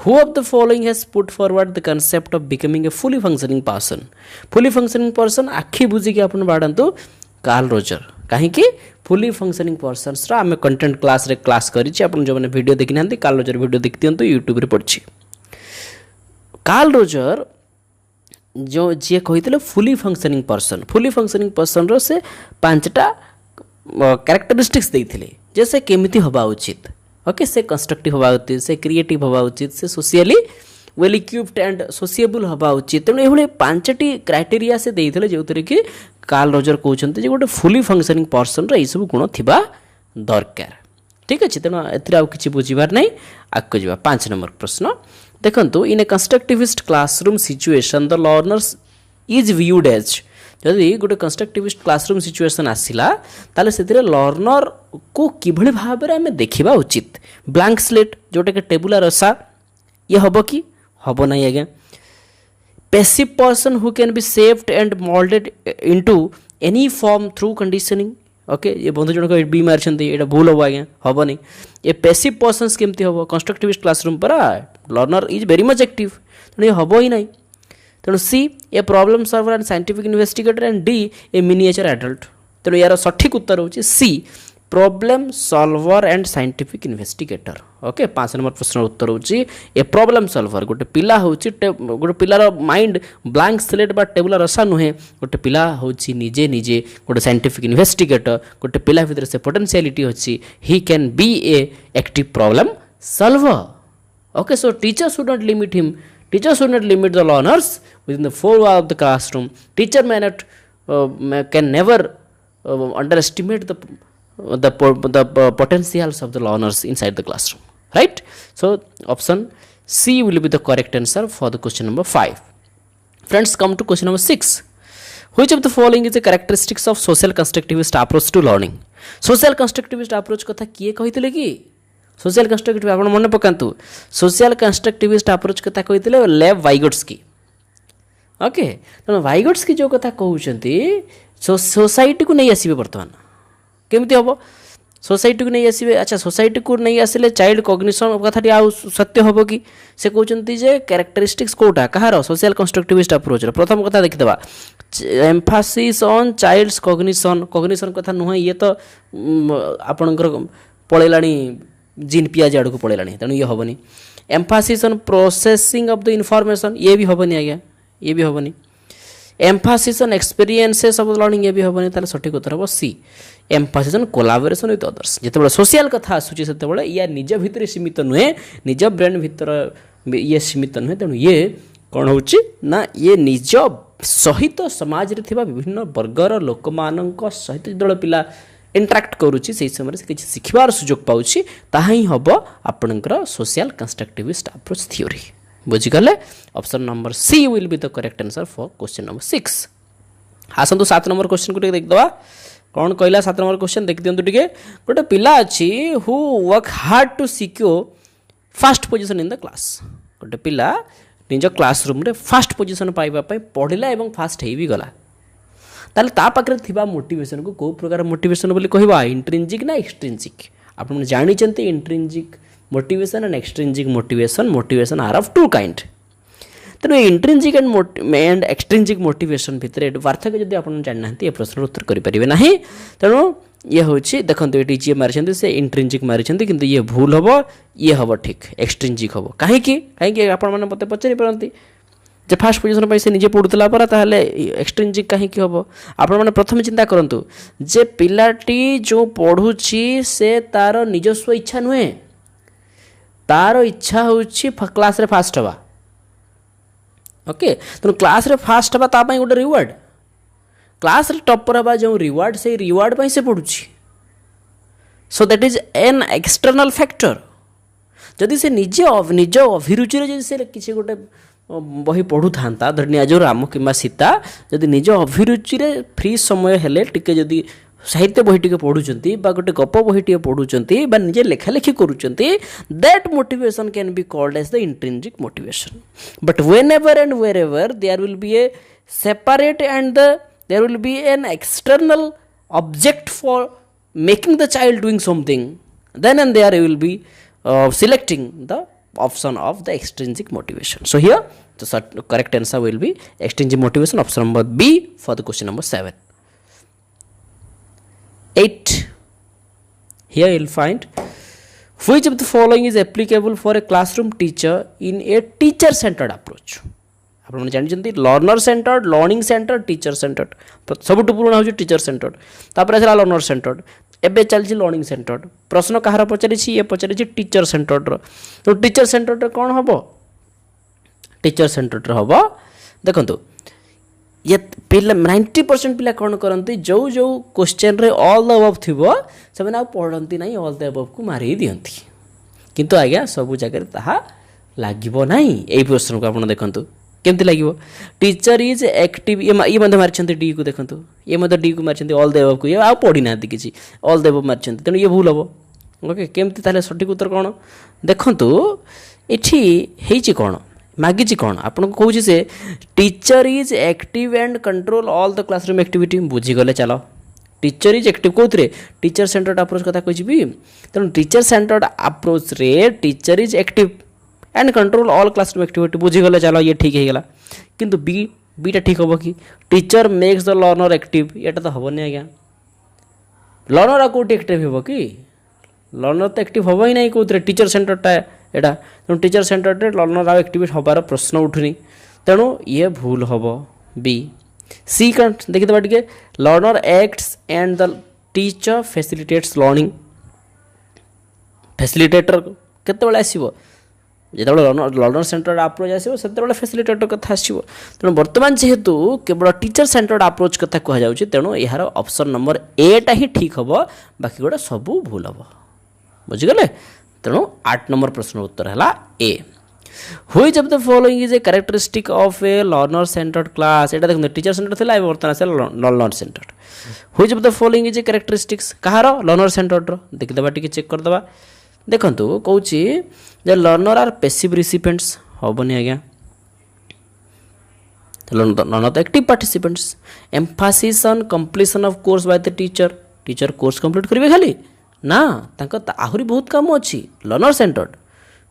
who of the following has put forward the concept of becoming a fully functioning person आखि बुझी कि अपन बाड़ंतु कार्ल रोजर कहीं फुली फंक्शनिंग पर्सन्स आम कंटेंट क्लास रे क्लास करिछि अपन जो माने वीडियो देखि नांती कार्ल रोजर वीडियो देखि दियंतु यूट्यूब रे पड़छि कार्ल रोजर जो जे कहितले फुली फंक्शनिंग पर्सन रो से पांचटा कैरेक्टरिस्टिक्स देइथिले जैसे केमिति होबा उचित ओके से कंस्ट्रक्टिव हवा उचित से क्रिएटिव हवा उचित से socially well equipped and sociable हवा उचित तेणु ये पांचटी क्राइटेरिया से देइथिले जो कि कार्ल रोजर कहते जे गोटे फुली फंक्शनिंग पर्सन रे सब गुण थिबा दरकार ठीक अच्छे तेणु एथिरे आउ किछि बुझिबार नै आगको जिबा 5 नंबर प्रश्न देखंतु in a constructivist classroom situation the learners is viewed as जदि गोटे कंस्ट्रक्टिविस्ट क्लासरूम सिचुएशन आसिला ताले सेतिरे लर्नर को किभଳି भाबरे हमें देखिबा उचित ब्लैंक स्लेट जोटे के टेबुलर रसा ये हबो कि हबो नै आगे passive person who can be shaped and moulded into any form through conditioning okay ये बंधु जनक बी मारछन्ती एटा भूल हबो आगे हबो नै ये पैसिव पर्सन्स केमती हबो कंस्ट्रक्टिविस्ट क्लासरूम पर learner is very much active तेणु ये हबो ही नै तेणु C a problem solver and scientific investigator and D a miniature adult तेणु यार सठिक उत्तर होची C problem solver and scientific investigator okay 5 number प्रश्न उत्तर होची ए प्रॉब्लम सॉल्वर गोटे पिला होची गोटे पिलार माइंड ब्लैंक स्लेट बा टेबुलर रसा नुहे गोटे पिला होची निजे निजे गोटे साइंटिफिक इन्वेस्टिगेटर गोटे पिला भीतर से पोटेंशियलिटी होची he can be A active problem solver okay so teacher should not limit him Teacher should not limit the learners within the four walls of the classroom. Teacher can never underestimate the potentials of the learners inside the classroom. Right? So option C will be the correct answer for the question number 5. Friends, come to question number 6. Which of the following is the characteristics of social constructivist approach to learning? Social constructivist approach कथा किए कहितले कि social constructive आप मन पकातु social constructivist approach कथा कहते लेव वाइगोट्स्की okay Tenali वाइगोट्स्की जो कथा कहते सोसाइटी को नहीं आसबे बर्तमान केमती हम सोसाइटी को नहीं आसवे। अच्छा सोसाइटी को नहीं आसिले चाइल्ड कॉग्निशन कथाटी आउ सत्य हम कि से कहते जे कैरेक्टरिस्टिक्स कोटा कहार सोशल कंस्ट्रक्टिविस्ट अप्रोच प्रथम कथा देखिदेवा emphasis on child's cognition cognition कथा नुह ये तो आपणकर पलैलाणी जीन पियाज आड़ को पलैलाणी तेणु ये हेनी emphasis on processing of the information ये भी हेनी आज्ञा ये भी हेनी emphasis on experiences of learning ये भी हेनी ताले सठिक उत्तर हम C emphasis on collaboration with others जिते सोशल कथा आसूची से या निज भितर सीमित नुहे निज ब्रेन भितर ये सीमित नुहे तेणु ये कौन हो ये निज सहित समाज रे थिबा विभिन्न वर्गर लोक मानक सहित जो पिला इंटराक्ट करुच्ची से समय से किसी शिखबार सुजोग पाउछि ताहा ही हम आपणकर सोशल कंस्ट्रक्टिविस्ट अप्रोच थ्योरी बुझीगले option number C will be the correct answer for question number 6 आसतु 7 नंबर क्वेश्चन को देखदवा कौन कहला 7 नंबर क्वेश्चन देख दियंतु टिके गोटे पिला अछि who work hard to secure first position in the class गोटे पिला निज क्लासरूम रे फर्स्ट पोजीशन पाइबा पई पढ़िला एवं फर्स्ट हेई भी गला ताले ता पाखरे थिबा मोटिवेशन को को प्रकार मोटिवेशन बोली कहबा इंट्रिंसिक ना एक्सट्रिंसिक आपण जानि चंती intrinsic motivation and extrinsic motivation are of two kind तेणु इंट्रिंसिक एंड एक्सट्रिंसिक मोटिवेशन भितर पार्थक्य जब आप जानना ये प्रश्न उत्तर करेंगे ना तेणु ये हूँ देखो ये जी मारी से इंट्रिंसिक मारी किंतु ये भूल हम ये हम ठीक एक्सट्रिंसिक हम कहीं आपण मैंने मत पचारि पारती जे फास्ट पोजिशन से निजे पढ़ुला पर ताहले एक्सट्रिंसिक कहीं हम आपण मैंने प्रथम चिंता करूँ जे पिलाटी जो पढ़ुची से तार निजस्व इच्छा नुहे तार इच्छा हूँ क्लास रे फास्ट हवा ओके तेणु क्लास रे फास्ट हवा तापाई गोटे रिवार्ड क्लास रे टॉपर हवा जो रिवार्ड से रिवार्ड पाई से पड़ुछि so that is an external factor जदि से निज अभिरुचि जदि से किसी गोटे बही पढ़ु था धरनी आज राम कि सीता जदि निज अभिरुचि फ्री समय हेले टिके जदि साहित्य बही टे पढ़ुंट गोटे गप बही टे पढ़ुंट निजे लेखालेखी करुँच that motivation can be called as the intrinsic motivation but whenever and wherever there will be a separate and there will be an external object for making the child doing something then and there will be selecting the option of the extrinsic motivation so here the correct answer will be extrinsic motivation option number B for the question number 7 8 here you'll find which of the following is applicable for a classroom teacher in a teacher centered approach आपण माने जानि learner centred learning centred teacher centred सबुठ पुराना हो teacher centred तापर आसला learner centred एबे चलछि learning centred प्रश्न कहार पचारि ये पचारि टीचर सेंटर्ड तो टीचर सेंटर्ड कौन हम टीचर सेंटर्ड हम देखंतु ये पिला 90% पिला कौन करती जो जो क्वेश्चन रे ऑल द अबव थी से पढ़ती ना ऑल द अबव को मारी दियंती किंतु आज्ञा सब जगह ताहा लागिबो नाही एई प्रश्न को आप देखंतु केमती लागिबो टीचर इज एक्टिव ये मध्य मारी डी को देखंतु ये मध्य डी को मारी ऑल द अबव को ये आ पढ़ी ना किसी ऑल द अबव मारी तेणु ये भूल हम ओके केमती ताले सठिक उत्तर कौन देखंतु एठी हेची कौन मागिची कौन आपको कौन से teacher is active and control all the classroom activity बुझीगले चलो टीचर इज एक्टिव कौन टीचर सेंटर्ड अप्रोच कथा कही तेणु टीचर सेंटर्ड अप्रोच रे teacher is active and control all classroom activity बुझीगले चलो ये ठीक है किंतु बीटा ठीक हम कि teacher makes the learner active ये तो हेनी आज्ञा लर्नर आ कौटी एक्टिव हो कि लर्नर तो एक्टिव हम ही ना कौन टीचर सेंटरटा एटा तेणु टीचर सेंटर लर्नर आउ एक्टिविट हबार प्रश्न उठुनी तेणु ये भूल हम बी सी कौन देखिए टे learner acts and the teacher facilitates learning facilitator केतबेले आसीबो जेतबेले लर्नर सेंटर अप्रोच आसीबो सेतबेले फैसिलिटेटर कथा आसीबो तेणु वर्तमान जेहेतु केवल टीचर सेंटर अप्रोच कथा कह जाउछि तेणु यार ऑप्शन नंबर ए टा ही ठीक हम बाकी गोटे सबू भूल हम बुझीगले तेणु 8 नंबर प्रश्न उत्तर है ए which of the following is a characteristic of A learner centred class एटा देखो टीचर सेंटर थिला वर्तमान आसे learner centred which of the following is a characteristics Kahar learner centred देखि दबा टिके चेक कर दबा देखंतु कहूची जे लर्नर आर पैसिव रिसिपिएंट्स होबनी आज्ञा लर्नर तो active participants Mphasis on completion of course by the teacher course complete करिवे खाली ना आहरी बहुत काम अच्छी लर्नर सेंटर्ड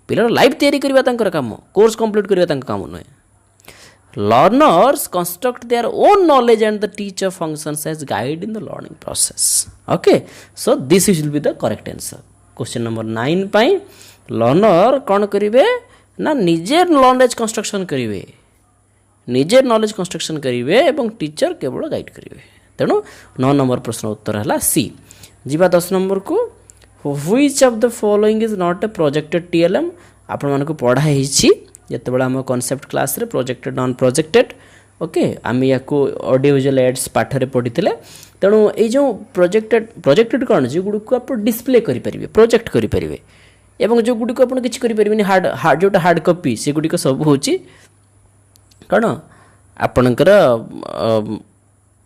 पिलार लाइफ तैयारी करवा तांकर काम कोर्स कंप्लीट करवा तांकर काम नुहे learners construct their own knowledge and the teacher functions as guide in the learning process okay so this will be the correct answer question number 9 पाई लर्नर कौन करेंगे ना निजे नॉलेज कंस्ट्रक्शन करेंगे निजे नॉलेज कंस्ट्रक्शन करेंगे और टीचर केवल गाइड करेंगे तेणु 9 नंबर प्रश्न उत्तर है सी जीवा 10 नंबर को which of the following is not A projected TLM आपण मानको पढ़ाई जिते बड़ा आम कॉन्सेप्ट क्लास रे प्रोजेक्टेड नॉन प्रोजेक्टेड ओके आम या ऑडियो विजुअल एड्स पाठरे पढ़ी तेणु ये जो प्रोजेक्टेड कौन जो गुड़ को आप डिस्प्ले करेंगे प्रोजेक्ट करेंगे एवं जो गुड़ी को आप किसी करेंगे हार्ड जोटा हार्ड कॉपी से गुड़िक सब हूँ कौन आपणकर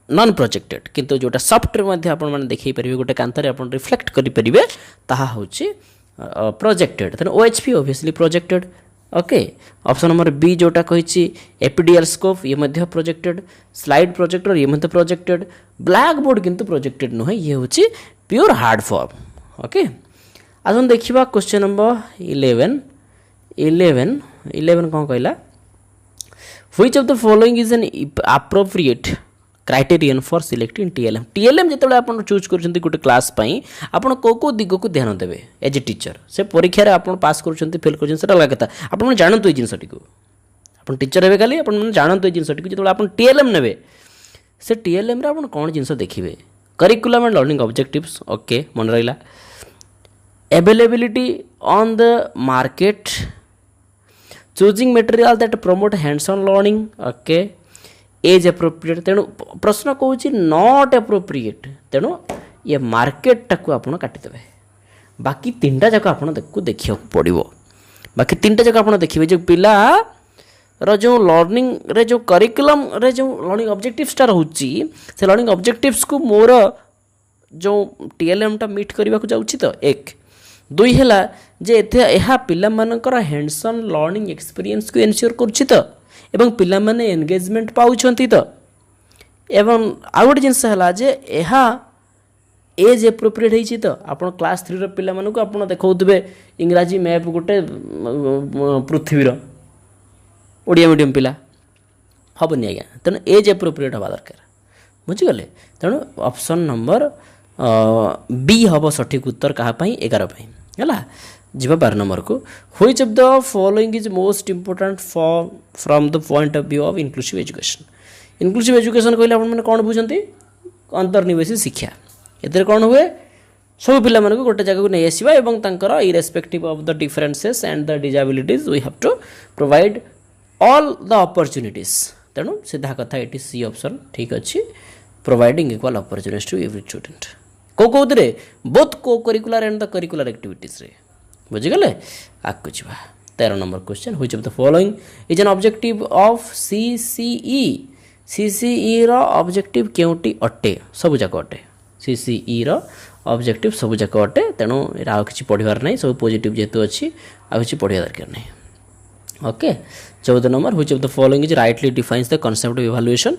नॉन प्रोजेक्टेड किंतु जोटा सॉफ्टवेयर आपण देखई पारे गोटे कांतरे आपण रिफ्लेक्ट करेंगे ताहा होची प्रोजेक्टेड तेणु OHP obviously projected okay option number B जोटा कही एपीडीएल स्कोप ये मध्य प्रोजेक्टेड स्लाइड प्रोजेक्टर ये मध्य प्रोजेक्टेड ब्लैक बोर्ड किंतु प्रोजेक्टेड नुहे ये हूँ प्योर हार्ड फॉर्म ओके आसन देखा क्वेश्चन नंबर 11 कौन कहला which of the following is N appropriate criterion for selecting TLM जिते आप चूज कर गोटे क्लास आपड़ कौ दिग को ध्यान देवे एज ए टीचर से परीक्षा रे आप पास कर फेल कर अलग कथा आप जानतु ये जिनटी को आप टीचर हे खाली आप जानतु ये जिनटी जो आप टीएलएम ने से टीएलएम आप कौन जिन देखिए curriculum and learning objectives okay मन रहा availability on the market choosing material that promote hands on learning okay as appropriate तेणु प्रश्न कौन नॉट एप्रोप्रिएट तेणु ये मार्केट को आप काटिदेवे बाकी 3टा जाक आपको देखा पड़ो बाकी 3टा जाक आप देखिए जो पिला जो लर्निंग रे जो करिकुलम रे जो लर्निंग ऑब्जेक्टिव्सटा रोचे से लर्निंग ऑब्जेक्टिव्स को मोर जो टीएलएमटा मीट करने को जाऊँगी तो 1 2 है जे यह पिला मानकर हैंड्स ऑन लर्निंग एक्सपीरियंस को एनश्योर करुच्ची तो एवं पिला माने एंगेजमेंट पाउछंती तो एवं आउ गोटे जिनस है जे यह एज एप्रोप्रिएट होती तो आप क्लास 3 पिला मानक आप देखा इंग्राजी मैप गोटे पृथ्वीर ओडिया मीडियम पिला हेनी आज्ञा तेणु एज एप्रोप्रिएट हवा दरकार बुझीगले तेणु ऑप्शन नंबर बी हम सठिक उत्तर कहाँपाई 11 है जीवा 12 नंबर को which of the following is most important from the point of view of inclusive education कहले आप कौन बुझे अंतर्निवेशी शिक्षा ये कौन हुए सब पिला मानक गोटे जगह को नहीं आसवा और irrespective of the differences and the disabilities we have to provide all the opportunities तेणु सीधा कथा ये सी ऑप्शन ठीक अच्छे providing equal opportunities to every student कौन both co-curricular and the curricular activities रे बुझीगले आगे जा 13 number question which of the following is an objective of CCE रो ऑब्जेक्टिव केउटी अटे सब जाक अटे सीसीई रो ऑब्जेक्टिव सब जाक अटे तेणु आ कि पढ़ार ना सब पॉजिटिव जेहेतु अच्छी आ कि पढ़ा दरकार नहीं okay 14 number which of the following is rightly defines the concept of evaluation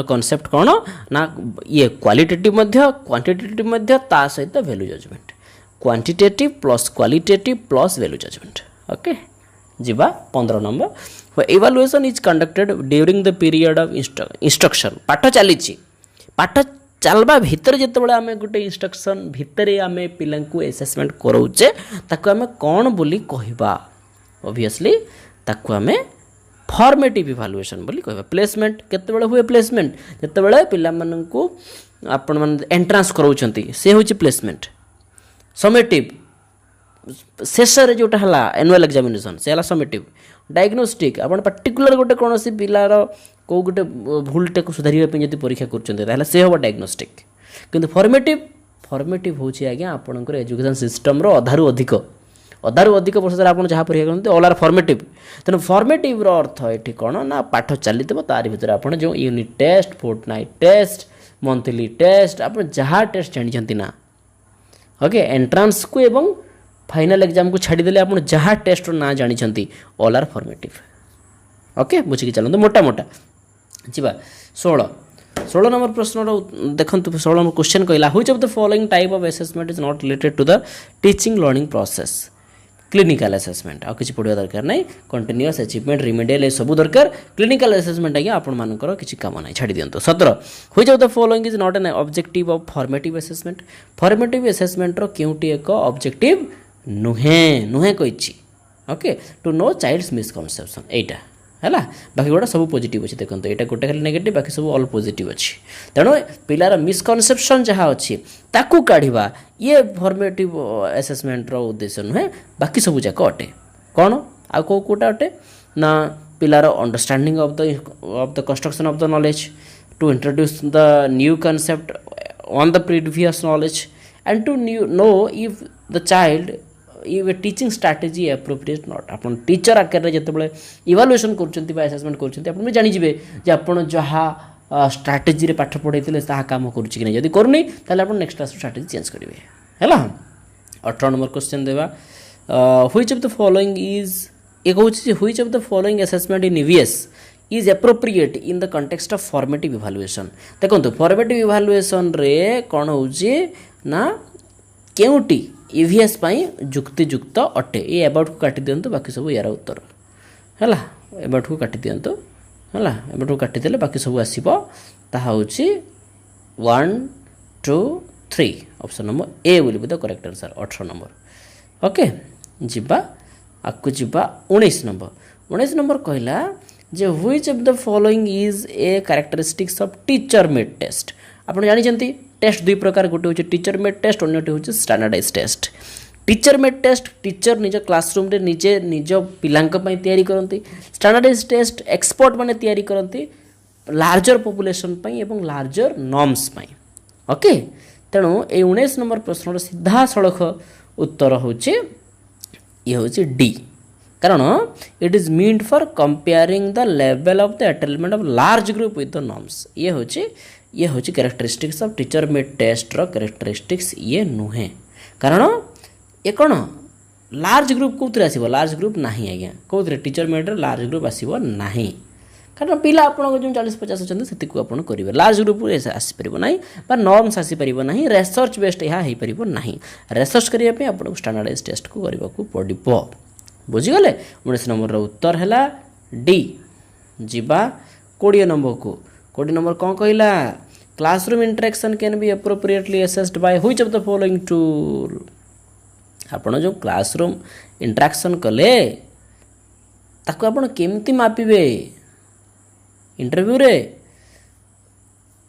concept कौन ना ये क्वालिटेटिव मध्य क्वांटिटेटिव मध्य ता सहित value judgement quantitative plus qualitative plus value judgement okay जीवा 15 number evaluation is conducted during the period of instruction पाठ चली पाठ चलवा भितर जिते आम गोटे इंस्ट्रक्शन भितर आम पिला एसेसमेंट करोचे ताको आम कौन बोली कहबा ऑब्वियसली ताको आम फॉर्मेटिव इवैल्यूएशन बोली कहबा प्लेसमेंट केतेबेले हुए प्लेसमेंट जितेबाला पिला माननकु आपण मन एंट्रांस कराउछंती से होची प्लेसमेंट समेटिव शेष जोटा है एनुअल एग्जामिनेशन से है समेटिव डायग्नोस्टिक आप पर्टिकुलर गोटे कौन सी पिलार कौ गोटे भूलटे को सुधारे जब परीक्षा कर से हम डायग्नोस्टिक किंतु फॉर्मेटिव हूँ आज्ञा आपंकर एजुकेशन सिस्टम अधारू अधिक वर्ष आप जहाँ परीक्षा करते ऑल आर फॉर्मेटिव तेणु फॉर्मेटिव अर्थ ये कौन ना पाठ चली तार भर आप जो unit test fortnight test monthly test आप जहाँ टेस्ट जानी ना ओके एंट्रांस को एवं फाइनल एग्जाम को छाड़देले आप जहाँ टेस्ट ना जानी ऑल आर फॉर्मेटिव ओके बुझिकी चलते मोटा मोटा जी 16 16 नंबर प्रश्न देखो 16 नंबर क्वेश्चन कहला which of the following type of assessment is not related to the teaching learning process clinical assessment आ किसी पढ़िया दरकार नहीं कंटिन्यूअस अचीवमेंट रिमेडियल सब दरकार क्लिनिकल असेसमेंट आज्ञा आपण मानकर किसी काम नहीं छाड़ी दियंतो 17 which of the following is not an objective of formative assessment formative assessment रो केउटी एक ऑब्जेक्टिव नुहे नुहे कहिछि okay to know child's misconception एटा है बाकी गोटा सब पॉजिटिव अच्छे देखो यहाँ गोटे खाली नेगेटिव बाकी सब ऑल पॉजिटिव अच्छी तेणु पिलार मिसकनसेप्शन जहाँ अच्छी ताकू काढ़ा ये फॉर्मेटिव असेसमेंट उद्देश्य नुहे बाकी सब जाक अटे कौन आ कौटा अटे ना पिलार understanding of the construction of the knowledge to introduce the new concept on the previous knowledge and to know if the child ये टीचिंग स्ट्रैटेजी एप्रोप्रिएट नॉट आपन टीचर आकार जिते इवालुएसन करसेसमेंट कर जानीजे जे आपन जहाँ स्ट्रैटेजी रे पाठ पढ़ाई काम करुच्ची जब करूनी आप नेक्स्ट क्लास स्ट्रैटेजी चेंज करेंगे है 18 नंबर क्वेश्चन देवा which of the following is ये कहूँ which of the following assessment in EVS is appropriate in the context of formative evaluation देखो फॉर्मेटिव इवालुएसन रे कौन होची ना केउटी ईवीएस जुक्तियुक्त अटे ये एबाउट को काटी दिंतु बाकी सब यार उत्तर है एबाउट को काटी दिंतु है एबाउट को काटिदेले बाकी सब आसो ताहा होची 1 2 3 option number A will be the correct answer 18 number okay जिबा आकु जिबा 19 नंबर कहला जे which of the following is a characteristics of teacher made test आपण जानिछंती टेस्ट दुई प्रकार गोटे हूँ टीचर मेड टेस्ट अन्यटी हूँ standardize test teacher made test teacher निज क्लासरूम रे निजे निज पिलांकपाई तैयारी करती स्टैंडर्डाइज टेस्ट एक्सपर्ट माने तैयारी करती लार्जर पॉपुलेशन पाई एवं लार्जर नॉर्म्स पाई ओके तेणु ए 19 नंबर प्रश्न सीधा सड़क उत्तर होचे ये होचे डी कारण it is meant for comparing the level of the attainment of large group with the norms ये हूँ characteristics of teacher made test रो कैरेक्टरिस्टिक्स ये नुहे कारण ये कौन लार्ज ग्रुप कौन आसो लार्ज ग्रुप ना आज्ञा कौन टीचर मेड लार्ज ग्रुप आसो ना कारण पिला आप जो 40-50 अच्छा से करेंगे लार्ज ग्रुप आसपर ना नॉर्म्स आसपर ना रिसर्च बेस्ड यह हो पार ना रिसर्च करने आपको स्टैंडर्डाइज टेस्ट को करने को पड़ो बुझीगले 19 नंबर उत्तर है डी जीवा 20 नंबर को 20 नंबर कौन कहला classroom interaction can be appropriately assessed by which of the following tool आपण जो क्लासरूम इंटरेक्शन कले ताको आपण केमती मापिबे इंटरव्यू रे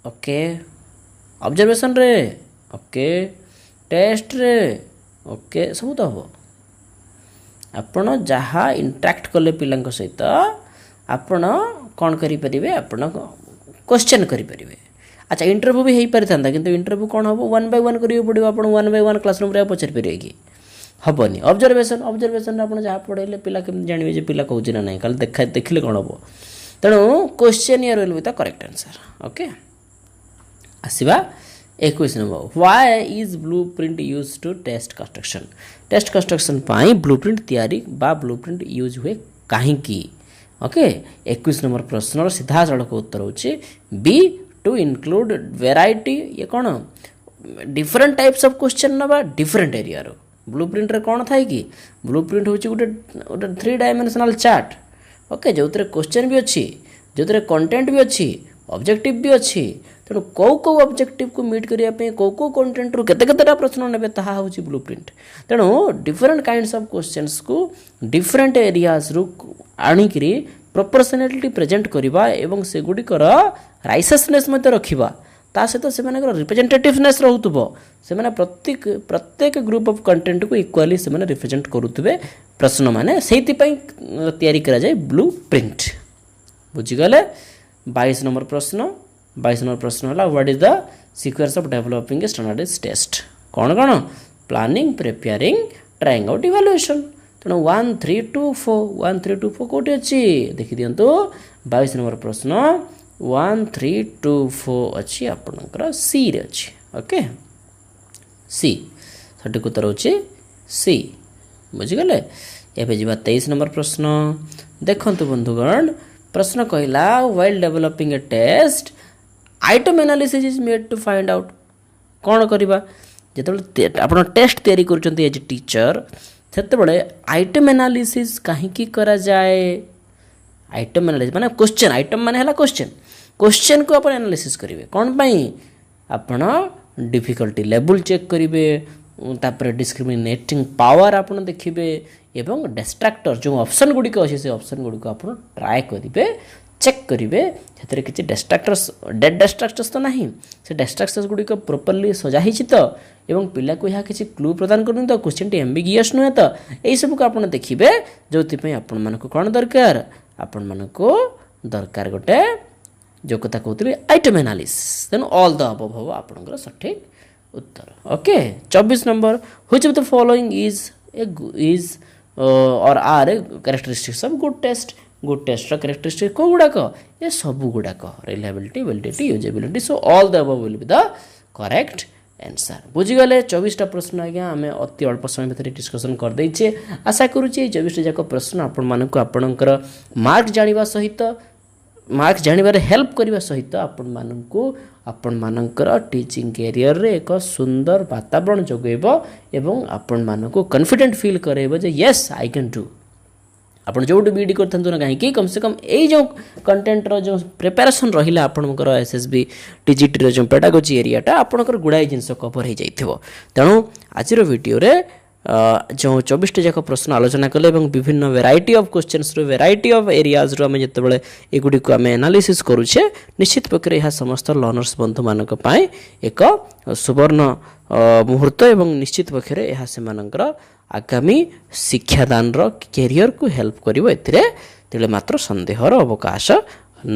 ओके ऑब्जर्वेशन रे ओके टेस्ट रे ओके सब तो हो आपण जहाँ इंटरेक्ट कले पिलांक सहित आपण कौन करें आपण क्वेश्चन करेंगे अच्छा इंटरव्यू भी हो पारि था किंतु इंटरव्यू कौन हम 1 बाय 1 करियो पड़ो आप 1 बाय 1 क्लासरूम रे पचारि पारे कि हेनी ऑब्जर्वेशन आप जहाँ पढ़ेले पिला केमती जानवे जे पिला कहूँ ना ना कल देखिले कौन हम तेणु question year will be the correct answer okay आसवा 21 number why is blueprint use to test construction blueprint तैयारी ब्लू प्रिंट यूज हुए कहीं ओके 21 नंबर प्रश्न सीधा सड़क उत्तर होची बी टू इंक्लूड वेराइटी ये कौन डिफरेंट टाइप्स ऑफ क्वेश्चन ना डिफरेंट एरिया रो ब्लू प्रिंट रे कौन थाए कि ब्लू प्रिंट होची गोटे 3 डायमेंशनल चार्ट ओके जो क्वेश्चन भी अच्छी जो कंटेंट भी अच्छी ऑब्जेक्टिव भी अच्छी तेणु कौ ऑब्जेक्टिव को मीट करने कौ कंटेंट रू केतेटा प्रश्न ने हूँ ब्लू प्रिंट तेणु डिफरेंट काइंड्स ऑफ क्वेश्चंस को डिफरेंट एरियाज रू आणिकी प्रोपोर्शनालिटी प्रेजेंट करवा एवं से गुड़िकर राइसेसनेस रखा ता सहित से रिप्रेजेंटेटिवनेस रोथुबो से प्रत्येक ग्रुप ऑफ कंटेंट को इक्वाली से रिप्रेजेंट करुवे प्रश्न माने सेइतिपई तैयारी करा जाए ब्लू प्रिंट बुझीगले 22 नंबर प्रश्न है what is the sequence of developing a standardised test कौन planning preparing trying out evaluation तेणु 1 3 2 4 कौटी अच्छी देखी दिंतु 22 नंबर प्रश्न 1 3 2 4 अच्छी आपणकर सी रे अच्छी ओके सी सठिक उत्तर होची सी बुझीगले एबे जीवा 23 नंबर प्रश्न देखंतु बंधुगण प्रश्न कहला while developing a test item analysis is made to find out कौन करवा जिते आप टेस्ट तैयारी कर एज टीचर से आइटम एनालिसिस कहीं करा जाए आइटम एनालिसिस माने क्वेश्चन आइटम माने हला क्वेश्चन को आप एनालिसिस करेंगे कौन पाई आपण डिफिकल्टी लेवल चेक करेंगे तापर डिस्क्रिमिनेटिंग पावर आप देखिए एवं डिस्ट्राक्टर जो ऑप्शन गुड़िक अच्छे से ऑप्शन गुड़िक आप ट्राए करेंगे चेक करेंगे से किसी डिस्ट्राक्टर्स डेड डिस्ट्राक्टर्स तो नहीं से डिस्ट्राक्टर्स गुड़िक प्रॉपर्ली सजाही तो एवं पिला को यहाँ किसी क्लू प्रदान करनी तो क्वेश्चन टी एम्बिगियस नुहे तो यही सब को आप देखिए जो आपण मानक कौन दरकार आपण मानक दरकार गोटे जो कथा कहते item analysis then all the above हम आपंकर सठिक उत्तर okay 24 number which of the following is और are a characteristics of good test characteristics को गुड़ाक ये सब गुड़ाक reliability validity usability so all the above will be the correct answer बुझीगले 24टा प्रश्न आज्ञा आम अति अल्प समय भितर डिस्कसन करदे आशा करुचे 24टा जाक प्रश्न आपण मानक आपणकर मार्क जानिबा सहित मार्क्स जानिबारे हेल्प करने सहित आपण मानकर टीचिंग कैरियर रे एक सुंदर वातावरण जोगेब एवं आपण मानक कॉन्फिडेंट फील करेब जे यस आई कैन डू आपण जो बीडी करथु ना कहीं कम से कम यही जो कंटेंट रो जो प्रिपरेशन रहिला आपणकर एसएसबी टीजीटी रो जो पेडागोजी एरियाटा आपणकर गुड़ाई जिनस कवर हो जाइथिबो तेणु आजिर वीडियो रे जो 24टा जाक प्रश्न आलोचना कले विभिन्न वेराइटी ऑफ क्वेश्चंस रो वेराइटी ऑफ एरियाज रो आम जितेबाला एगुड़ी को आम एनालिसिस करुचे निश्चित पक्ष यह समस्त लर्नर्स बंधु मानक पाए एक सुवर्ण मुहूर्त एवं निश्चित पक्ष यह से आगामी शिक्षादान रो कैरियर को हेल्प करिवो एथिरे तेले मात्र संदेहर अवकाश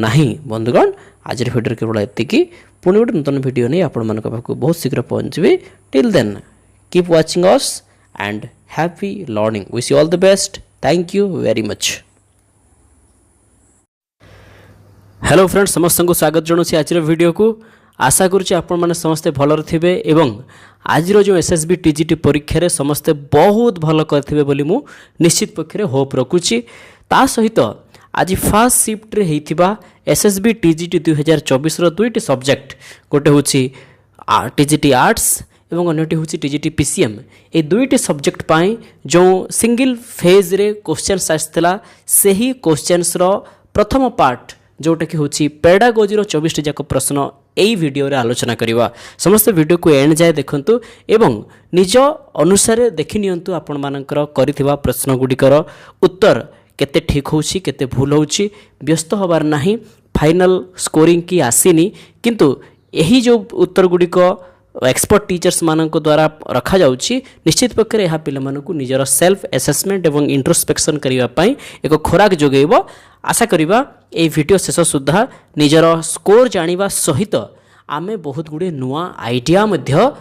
नहीं बंधुगण आज वीडियो केवल एतिकी पुणी गोटे नूतन वीडियो नहीं आपण मानक पाखु बहुत शीघ्र पहुंचबी till then keep watching us and happy learning. Wish you all the best. Thank you very much. Hello friends समस्त को स्वागत जनाऊँ आज वीडियो को आशा करुँचे आपण मैंने समस्ते भलर थे एवं आज जो एसएसबी टीजीटी परीक्षा रे समस्ते बहुत भल करथिबे बोली मु निश्चित पक्षरे होप रखुची ता सहित आज फास्ट शिफ्ट रे हेतिबा एसएसबी टीजीटी 2024 रो दुईटी सब्जेक्ट गोटे होची टीजीटी आर्ट्स एवं अन्यटी हूँ टीजीटी पीसीएम ए दुईटी सब्जेक्ट पाई जो सिंगल फेज रे क्वेश्चंस आसला से ही क्वेश्चंस रो प्रथम पार्ट जोटा कि हूँ पेडागोजी रो 24टी जाक प्रश्न यही वीडियो रे आलोचना करवा समस्त वीडियो को एंड जाए देखंतु एवं निज अनुसार देखि नियंतु आपण मानकर करिथिबा प्रश्न गुडिकर उत्तर केते ठीक होउची केते भूल होउची व्यस्त होबार नाही फाइनल स्कोरिंग की आसीनी किंतु यही जो उत्तर गुडिक एक्सपर्ट टीचर्स मानक द्वारा रखा जाउची निश्चित पक्षरे यह पिला मानकु निजर सेल्फ असेसमेंट एवं इंट्रोस्पेक्शन करिवा पई एक खोराक जोगेइबो आशा करिबा ए वीडियो शेष सुद्धा निजर स्कोर जानिबा सहित आमे बहुत गुडे नुआ आइडिया मध्य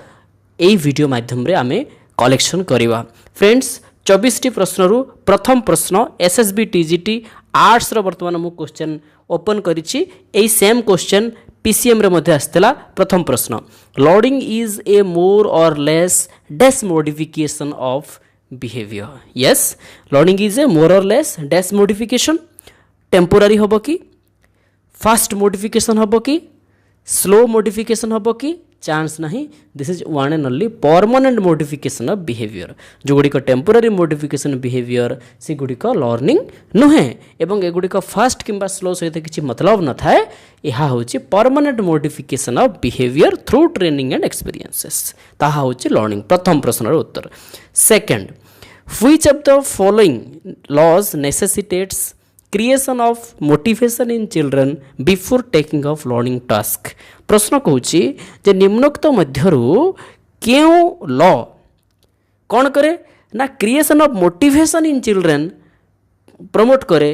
ए वीडियो माध्यम रे आमे कलेक्शन करिवा फ्रेंड्स 24टी प्रश्नरु प्रथम प्रश्न एसएसबी टीजीटी आर्ट्स रो वर्तमान मु क्वेश्चन ओपन करिछि ए सेम क्वेश्चन पीसीएम रे मध्य आस्तला प्रथम प्रश्न loading is a more or less dash modification of behaviour yes learning is a more or less dash modification temporary होबो कि फास्ट मॉडिफिकेशन होबो कि स्लो मॉडिफिकेशन होबो कि चांस नहीं this is one and only permanent modification of behaviour जो गुड़िक temporary modification behaviour से गुड़िक learning नुहे एवं एगुड़िक फास्ट किंबा स्लो सहित किसी मतलब न थाए यह हूँ permanent modification of behaviour through training and experiences ताहा हूँ लर्निंग प्रथम प्रश्नर उत्तर second which of the following laws necessitates creation of motivation in children before taking of learning task प्रश्न कहूँ जे निम्नोक्त मध्यरु क्यों लॉ कौन करे ना creation of motivation in children promote करे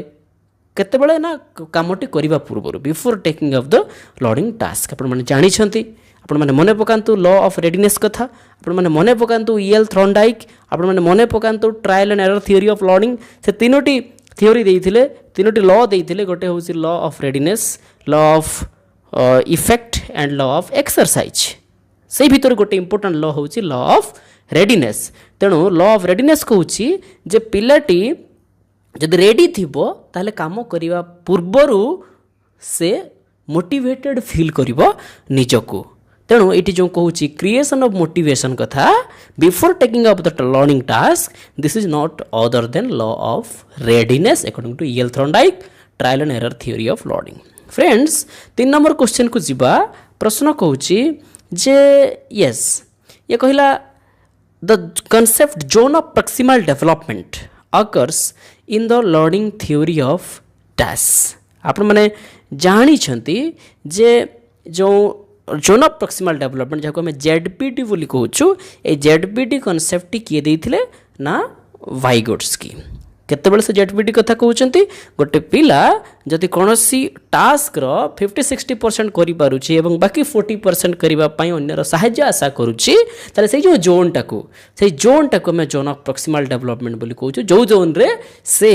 केतेबेले ना कामटी करबा पूर्व before taking of the learning task आपण माने जानि छंती आपण माने मने पकांतु लॉ ऑफ रेडीनेस कथा आपण माने मने पकांतु ईएल थ्रॉन्डाइक आपण माने मने पकांतु trial and error theory of learning से तीनोटी थ्योरी देइथिले तीनोटी लॉ देइथिले गोटे होउसी law of readiness law of effect and law of exercise से भीतर गोटे इंपोर्टेंट लॉ होउची लॉ ऑफ रेडीनेस तेणु लॉ ऑफ रेडीनेस कहूची जे पिलाटी जदि रेडी थिबो ताले काम करिवा पूर्वरु से मोटिवेटेड फील करिवो निजको तेणु ये जो कहूँ क्रिएशन ऑफ मोटिवेशन कथा before taking up the learning task this is not other than law of readiness according to E L Thorndike trial and error theory of learning. Friends 3 number question को जीवा प्रश्न कहूँ जे यस ये कहला the concept zone of proximal development occurs in the learning theory of dash आपण माने जानी छंती जे जो जोन ऑफ प्रॉक्सिमल डेवलपमेंट जहाँ आम जेडपीटी बोली कहूँ ए जेडपीटी कनसेप्ट किए देते ना वाइगोट्स्की केतबेले से जेडपीटी कथा कहते गोटे पिला जदि कौन टास्क 50-60% करिपारुछि एवं बाकी 40% करने अन्यर साहाय्य आशा करुच्ची ताले से जो जोन टाकू आम जोन ऑफ प्रॉक्सिमल डेवलपमेंट बोली कहूँ जो जोन रे से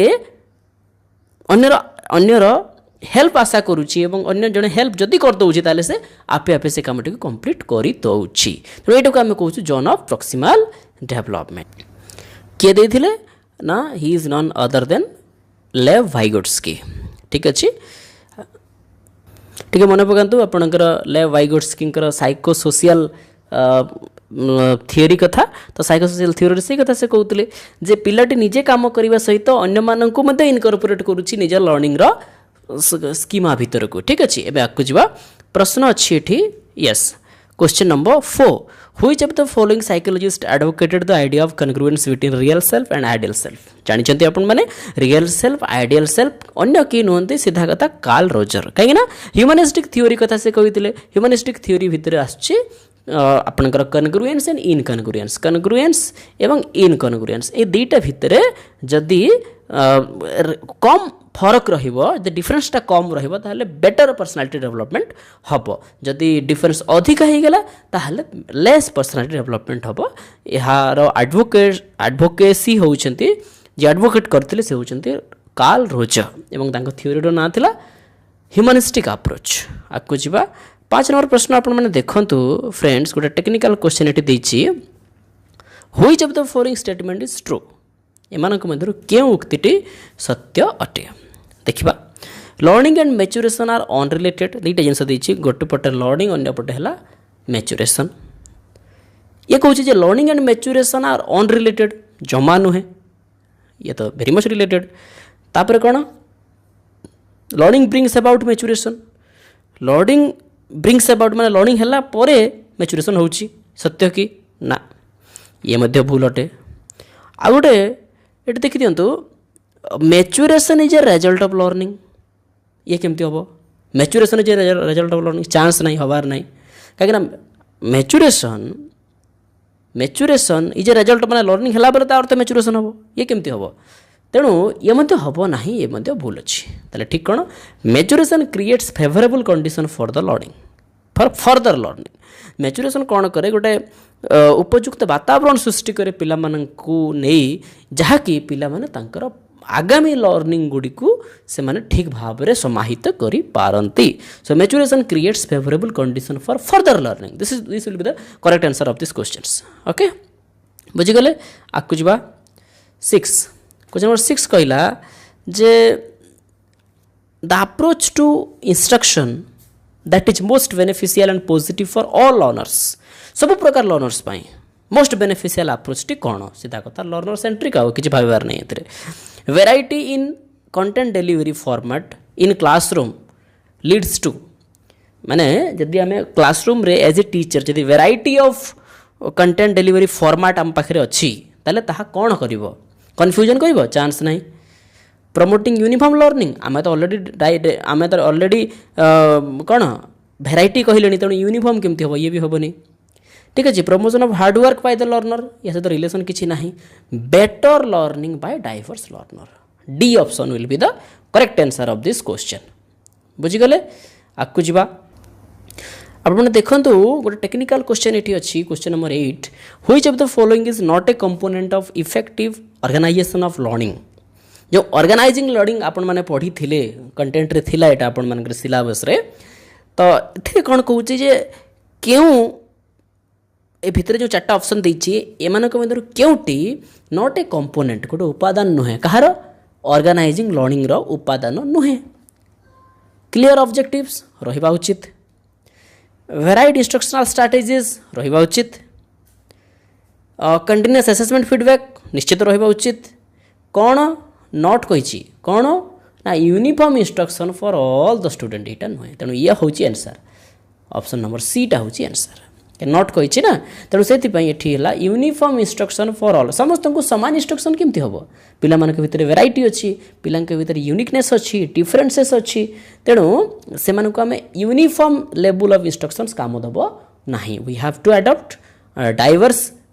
अन्यर हेल्प आशा करुच्ची एवं अन्य जड़े हेल्प जदि करदे ताले से आपे आपे से काम कंप्लीट कर दौची तेणु यहाँ को आम कहूँ जोन ऑफ प्रॉक्सिमल डेवलपमेंट किए देथिले ना he is none other than लेव वाइगोट्स्की ठीक अच्छे ठीक मन पकातु आपणकर लेव वाइगोट्स्की साइको सोशल थियोरी कथा तो साइको सोशल थियोरी से कथा से कहते जे पिलाटी निजे काम करने सहित अन्य मानक इनकॉर्पोरेट करुच्ची निज लर्निंग स्कीमा भितर को ठीक अच्छे एवं आगे जावा प्रश्न अच्छी ये yes question number 4 which of the following psychologist advocated the idea of congruence between real self and ideal self जानी आपण माने रियल सेल्फ आइडियल सेल्फ अन्य कि नुहंती सीधा कथा कार्ल रोजर कहीं ह्यूमनिस्टिक थ्योरी कथा से कहते ह्यूमनिस्टिक थ्योरी भितर आसुची आपणकर कन्ग्रुएंस एंड कन्ग्रुएंस एवं इनकन्ग्रुएंस ए दुईटा भितर जदि कम फरक रहिबो डिफरेंसटा कम रहिबो ताहले बेटर पर्सनालिटी डेवलपमेंट हबो जदि डिफरेंस अधिक हो गला ताहले लेस पर्सनालिटी डेवलपमेंट हबो यार एडवोकेसी होउछंती जे एडवोकेट करथिले से होउछंती कार्ल रोजर एवं तांको थ्योरीर ना थिला ह्यूमनिस्टिक अप्रोच आकु जिबा 5 नंबर प्रश्न आपण माने देखंतु फ्रेंड्स गोटे टेक्निकल क्वेश्चन एटी देछि which of the following statement is true एमानक मध्यरु केउ उक्तिटी सत्य अटे देखिबा learning and maturation are unrelated दुईटा जिनस देछि गोटे पटे लर्निंग अन्य पटे हला मैच्योरेशन ये कहूँ जे learning and maturation are unrelated जमा नुहे ये तो वेरी मच रिलेटेड तापर कौन learning brings about maturation learning brings about माने लर्निंग हला परे मैच्योरेशन होउची सत्य कि ना ये मध्य भूल अटे आ गोटे ये देखी दिंतु maturation is a result of learning ये केमती हम maturation is a result of learning chance नहीं हबार नहीं कहीं मैच्योरेशन इज ए रिजल्ट माने लर्निंग हला पर अर्थ मैच्योरेशन हम ये केमती हम तेणु ये मध्य हम ना ये मध्य भूल अच्छी ताले ठीक कौन maturation creates favourable condition for the learning for further learning maturation कौन करे गोटे उपयुक्त वातावरण सृष्टि करे पिला माननकु नहीं जहाँकि पिला माने तांकर आगामी लर्निंग गुडी को से माने ठीक भाव में समाहित करि पारंती so maturation creates favourable condition for further learning this will be the correct answer of this questions okay बुझी गले आकु जिबा 6 क्वेश्चन नंबर 6 कहला जे the approach to instruction that is most beneficial and positive for all learners सब प्रकार learners पाई most beneficial approach टी कौन सीधा कथा लर्नर सेंट्रिक आउ किछि भाबिबार नहीं एतरे variety in content delivery format in classroom leads to माने जदि आमे क्लासरूम रे एज ए टीचर जदि variety of content delivery format आम पाखरे अच्छी ताले ताहा कौन करिवो कन्फ्यूजन करिवो चांस नहीं प्रमोटिंग यूनिफॉर्म लर्निंग आमे तो ऑलरेडी कौन भेराइटी कहले तेणु यूनिफॉर्म केमती हम ये भी हेनी ठीक अच्छे promotion of hard work by the learner या सहित रिलेशन किसी ना better learning by diverse learner D option will be the correct answer of this question बुझीगले आकु जीवा आपने देखु गोटे टेक्निकल क्वेश्चन ये अच्छी question number 8 which of the following is not a component of effective organisation of learning जो organising learning आपण मैंने पढ़ी थे कंटेंट रे थिला एटा आपण मान सिलेबस रे तो ये कौन कहूँ जे क्यों ए भितर जो 4टा ऑप्शन देछि एमानक मध्यरु केउटी नॉट ए कंपोनेंट गोटे उपादान नुहे कहार ऑर्गेनाइजिंग लर्निंग रो उपादान नुहे क्लियर ऑब्जेक्टिव्स रहिबा उचित, वेराइड इंस्ट्रक्शनल स्ट्रैटेजीज रहिबा उचित, कंटिन्यूअस असेसमेंट फीडबैक निश्चित रहिबा उचित। कौन नॉट कही कौन ना uniform instruction for all the student एटा नुहे, तेणु ये हूँ आंसर ऑप्शन नंबर सी टा हूँ आंसर। नॉट कही ना, तेणु से है यूनिफॉर्म इंस्ट्रक्शन फॉर ऑल, समस्त को सामान इंस्ट्रक्शन केमती हम, पिला भितर वेराइटी अच्छी, पिला भितर यूनिकनेस अच्छी, डिफरेन्सेस अच्छी, तेणु से आम यूनिफॉर्म लेवल ऑफ इंस्ट्रक्शंस काम दब ना। We have to adopt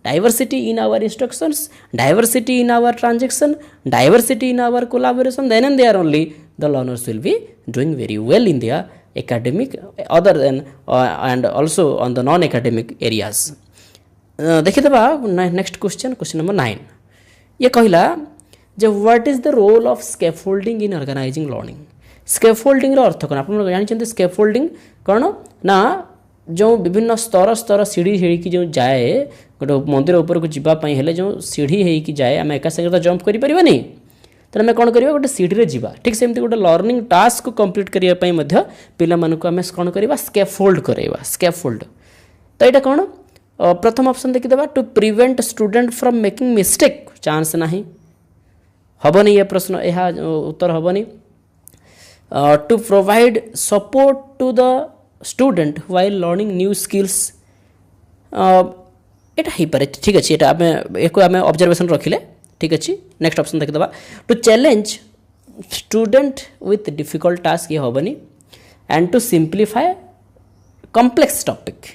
diversity in our instructions, diversity in our transaction, diversity in our collaboration, then and there only the learners will be doing very well in their academic other than and also on the non academic areas। देखिए दबा next question number 9 ये कहला जे what is the role of scaffolding in organising learning. Scaffolding रो अर्थ कोन आपन जानि स्कैफोल्डिंग कौन ना जो विभिन्न स्तर स्तर सीढ़ी होगी जो जाए गोटे मंदिर ऊपर को जीवाई हेले जो सीढ़ी होगी जाए आम एका संगे तो जंप करें तो आम कौन करवा गोटे सीढ़ी रे जीवा, ठीक सेमती गोटे लर्निंग टास्क को कंप्लीट करने पिला मानक आम कौन करवा स्कैफोल्ड करवा स्कैफोल्ड। तो यहाँ कौन प्रथम ऑप्शन देखीदे to prevent student from making mistake, chance ना हेनी ये प्रश्न यह उत्तर हेनी। To provide support to the student while learning new skills, एटा ही पारे, ठीक अच्छे एक आम ऑब्जर्वेशन रखिले, ठीक अच्छे। नेक्स्ट ऑप्शन देखीदे to challenge student with difficult task, ये हेनी। And to simplify complex topic,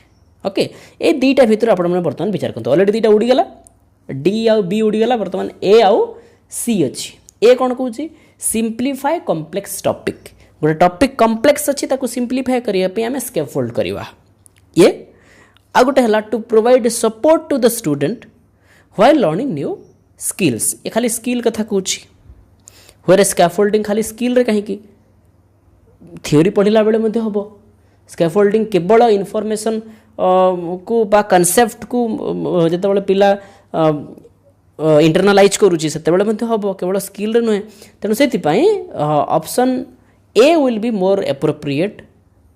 okay. ये दुईटा भितर आप बर्तमान विचार करते ऑलरेडी दुईटा उड़ीगला, डी आउ बी उड़ीगला, बर्तमान ए आउ सी अच्छी। ए कौन कौन सिंप्लीफाए कॉम्प्लेक्स टॉपिक, गोटे टॉपिक कॉम्प्लेक्स अच्छी ताको सिंप्लीफाए करने आम स्कैफोल्ड करवा। ये आ गोटे है to provide support to the student while learning new skills, ये खाली स्किल कथा कहूँ हुए स्कैफोल्डिंग खाली स्किल रे कहीं थ्योरी पढ़ला बेले हम स्कैफोल्डिंग केवल इनफॉरमेशन को बा कनसेप्ट को जिते पिला इंटरनालाइज करुच्ची से हम केवल स्किल नुहे, तेणु से option A will be more appropriate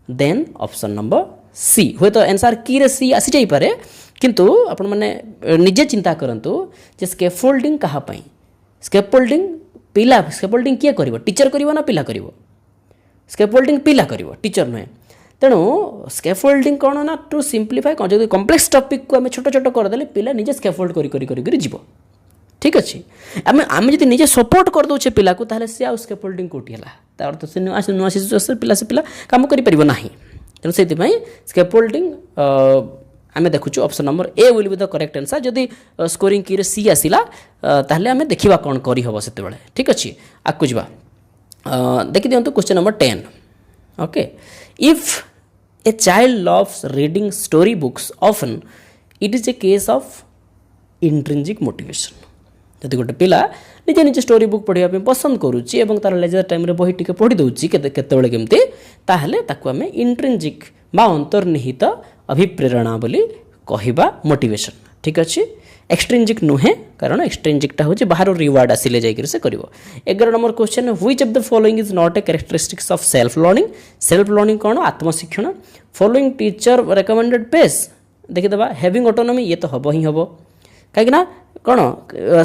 than option number C. हुए तो आंसर की रे सी आसी जाई पारे, किंतु आपण माने निजे चिंता करंतु जे स्कैफोल्डिंग कहा पई, स्कैफोल्डिंग पिला, स्कैफोल्डिंग किए करिवो, टीचर करिवो ना पिला करिवो, स्कैफोल्डिंग पिला करिवो टीचर नुहे। तेणु स्कैफोल्डिंग कौन ना टू सिंप्लीफाए कौन जो कॉम्प्लेक्स टॉपिक को आम छोट छोट करदे पिला निजे स्कैफोल्ड करी जीव, ठीक अच्छे। आम आम जब निजे सपोर्ट कर दौचे पिला को ताहले से आउ स्कैफोल्डिंग कोठी हला तार तो से नुआ सिचुएशन पिला से पिला काम करि परिबो नाही, तेणु से स्कैफोल्डिंग आम देखुचु option number A will be the correct answer. जदि स्कोरिंग की सी आसिला ताहले आम देखिबा कौन करि हबो सेते बेले, ठीक अच्छे। आकु जिबा देखि दियंतु question number 10, okay. If a child loves reading storybooks often, it is a case of intrinsic motivation। यदि गोटे पिला निजे निजे स्टोरी बुक पढ़ाई पसंद करुच्ची और तार लेजर टाइम बही टी पढ़ी दूसरी केतबेले केमती, ताहले ताकू आमे इंट्रिंजिक बा अंतर्निहित अभिप्रेरणा बोली कहिबा मोटिवेशन, ठीक अच्छे। एक्सट्रिंजिक नुहे, कारण एक्सट्रिंजिकटा हूँ बाहर रिवार्ड आसिले जाकर से कर। 11 number question, which of the following is not a characteristics of self learning. Self learning कौन, आत्मशिक्षण। फॉलोइंग टीचर रेकमेंडेड पेस, देखीदे हैविंग ऑटोनॉमी, ये तो हम ही हम कहीं कौन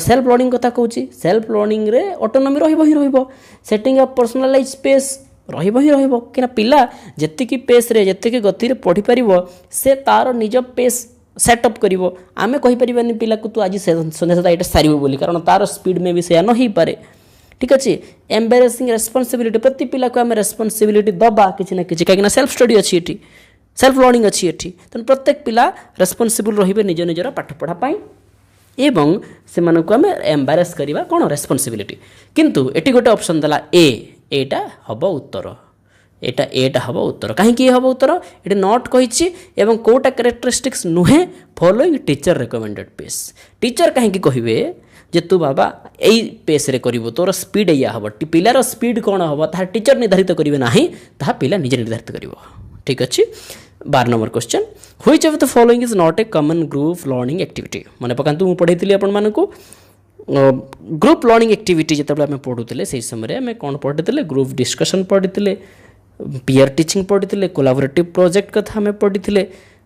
सेल्फ लर्निंग कथा कहूँ, सेल्फ लर्निंग रे ऑटोनॉमी रही सेटिंग अप पर्सनालाइज स्पेस रही पिला जेतिकी पेस रे जेतिकी गति रे पढ़ी पारिबो से तार निज पेस सेटअप करिवो। आमे कहि परिबानी पिला को तू आज संध्या सुधा एटा सारिबो बोली, कारण तार स्पीड में भी से न ही पारे, ठीक अच्छे। एम्बेरेसिंग रेस्पॉन्सिबिलिटी, प्रति पिला को आमे रेस्पॉन्सिबिलिटी दबा किछि ना किछि, कहीं सेल्फ स्टडी अच्छी एठी, सेल्फ लर्निंग अच्छी एठी, तेणु प्रत्येक पिला रेस्पॉन्सिबल रहिबे निज निजर पाठ पढ़ा पाई एवं से मानक आमे एम्बारेस करिबा कोन रेस्पॉन्सिबिलिटी। किंतु एटी गोटे ऑप्शन दला ए, एटा हबो उत्तर, एटा हम उत्तर। कहीं हम उत्तर ये नॉट कही एवं कौटा कैरेक्टरिस्टिक्स नुहे following teacher recommended pace. Teacher कहीं कहे जे तू बाबा यही पेस रे करिवो, तोर स्पीड या हम, पिलार स्पीड कौन हम ता टीचर निर्धारित करेंगे ना, ता पिला निजे निर्धारित कर, ठीक अच्छे। 12 number question, which of the following is not A common group learning activity. मन पकातु मु पढ़ाई आपण मानकु ग्रुप लर्निंग एक्टिविटी जिते आम पढ़ुले से समय आम कौन पढ़ी ग्रुप डिस्कसन पढ़ी, पीयर टीचिंग पढ़ी कोलाबोरेटिव प्रोजेक्ट कथा आम पढ़ी